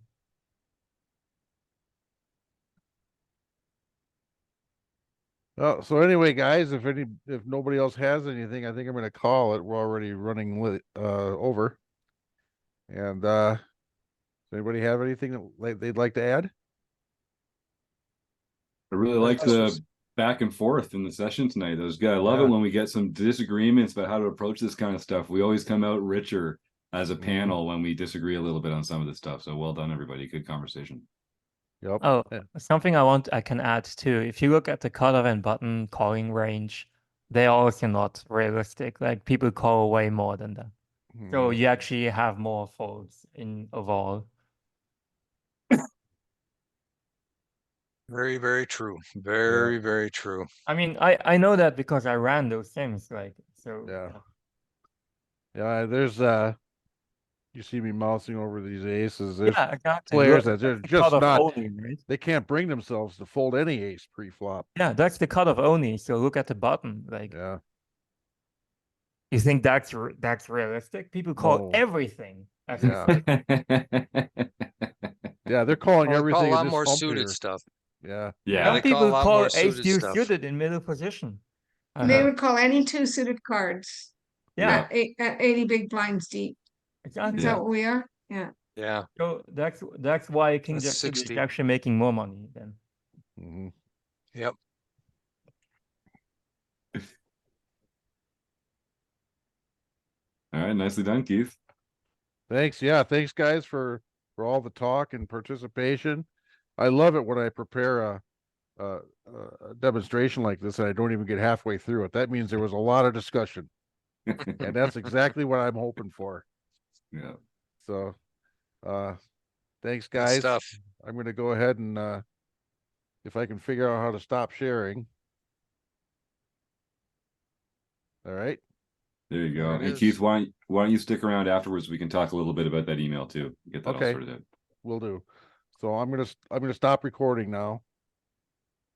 So anyway, guys, if nobody else has anything, I think I'm gonna call it. We're already running over. And does anybody have anything that they'd like to add? I really like This the was- back and forth in the session tonight. That was good. I love Yeah. it when we get some disagreements about how to approach this kind of stuff. We always come out richer as a panel when we disagree a little bit on some of this stuff. So well done, everybody. Good conversation. Yep. Oh, Yeah. something I can add too. If you look at the cutoff and button calling range, they're also not realistic. Like people call way more than that. So Mhm. you actually have more folds in overall. Very, very true. Very, very true. I mean, I know that because I ran those things. Like so. Yeah. Yeah, there's you see me mousing over these aces. There's Yeah, exactly. players Look, that they're that's the just cutoff not only, right? they can't bring themselves to fold any ace pre-flop. Yeah, that's the cutoff only. So look at the button. Like Yeah. you think that's realistic? People call No. everything. As Yeah. a Yeah, they're calling Well, they call everything a in lot this more hump suited here. stuff. Yeah. Yeah, Some they call a people lot call more ace suited deuce stuff. suited in middle position. I They heard. would call any two suited cards Yeah. at 80 big blinds deep. Is Exactly. that what we are? Yeah. Yeah. So that's why King That's Jack suited is 60. actually making more money than. Mhm. Yep. All right, nicely done, Keith. Thanks. Yeah, thanks guys for all the talk and participation. I love it when I prepare a demonstration like this and I don't even get halfway through it. That means there was a lot of discussion, and that's exactly what I'm hoping for. Yeah. So, thanks Good guys. stuff. I'm going to go ahead and if I can figure out how to stop sharing. All right. There you go. There it And is. Keith, why don't you stick around afterwards? We can talk a little bit about that email too. Get that all Okay. sorted out. Will do. So I'm gonna stop recording now.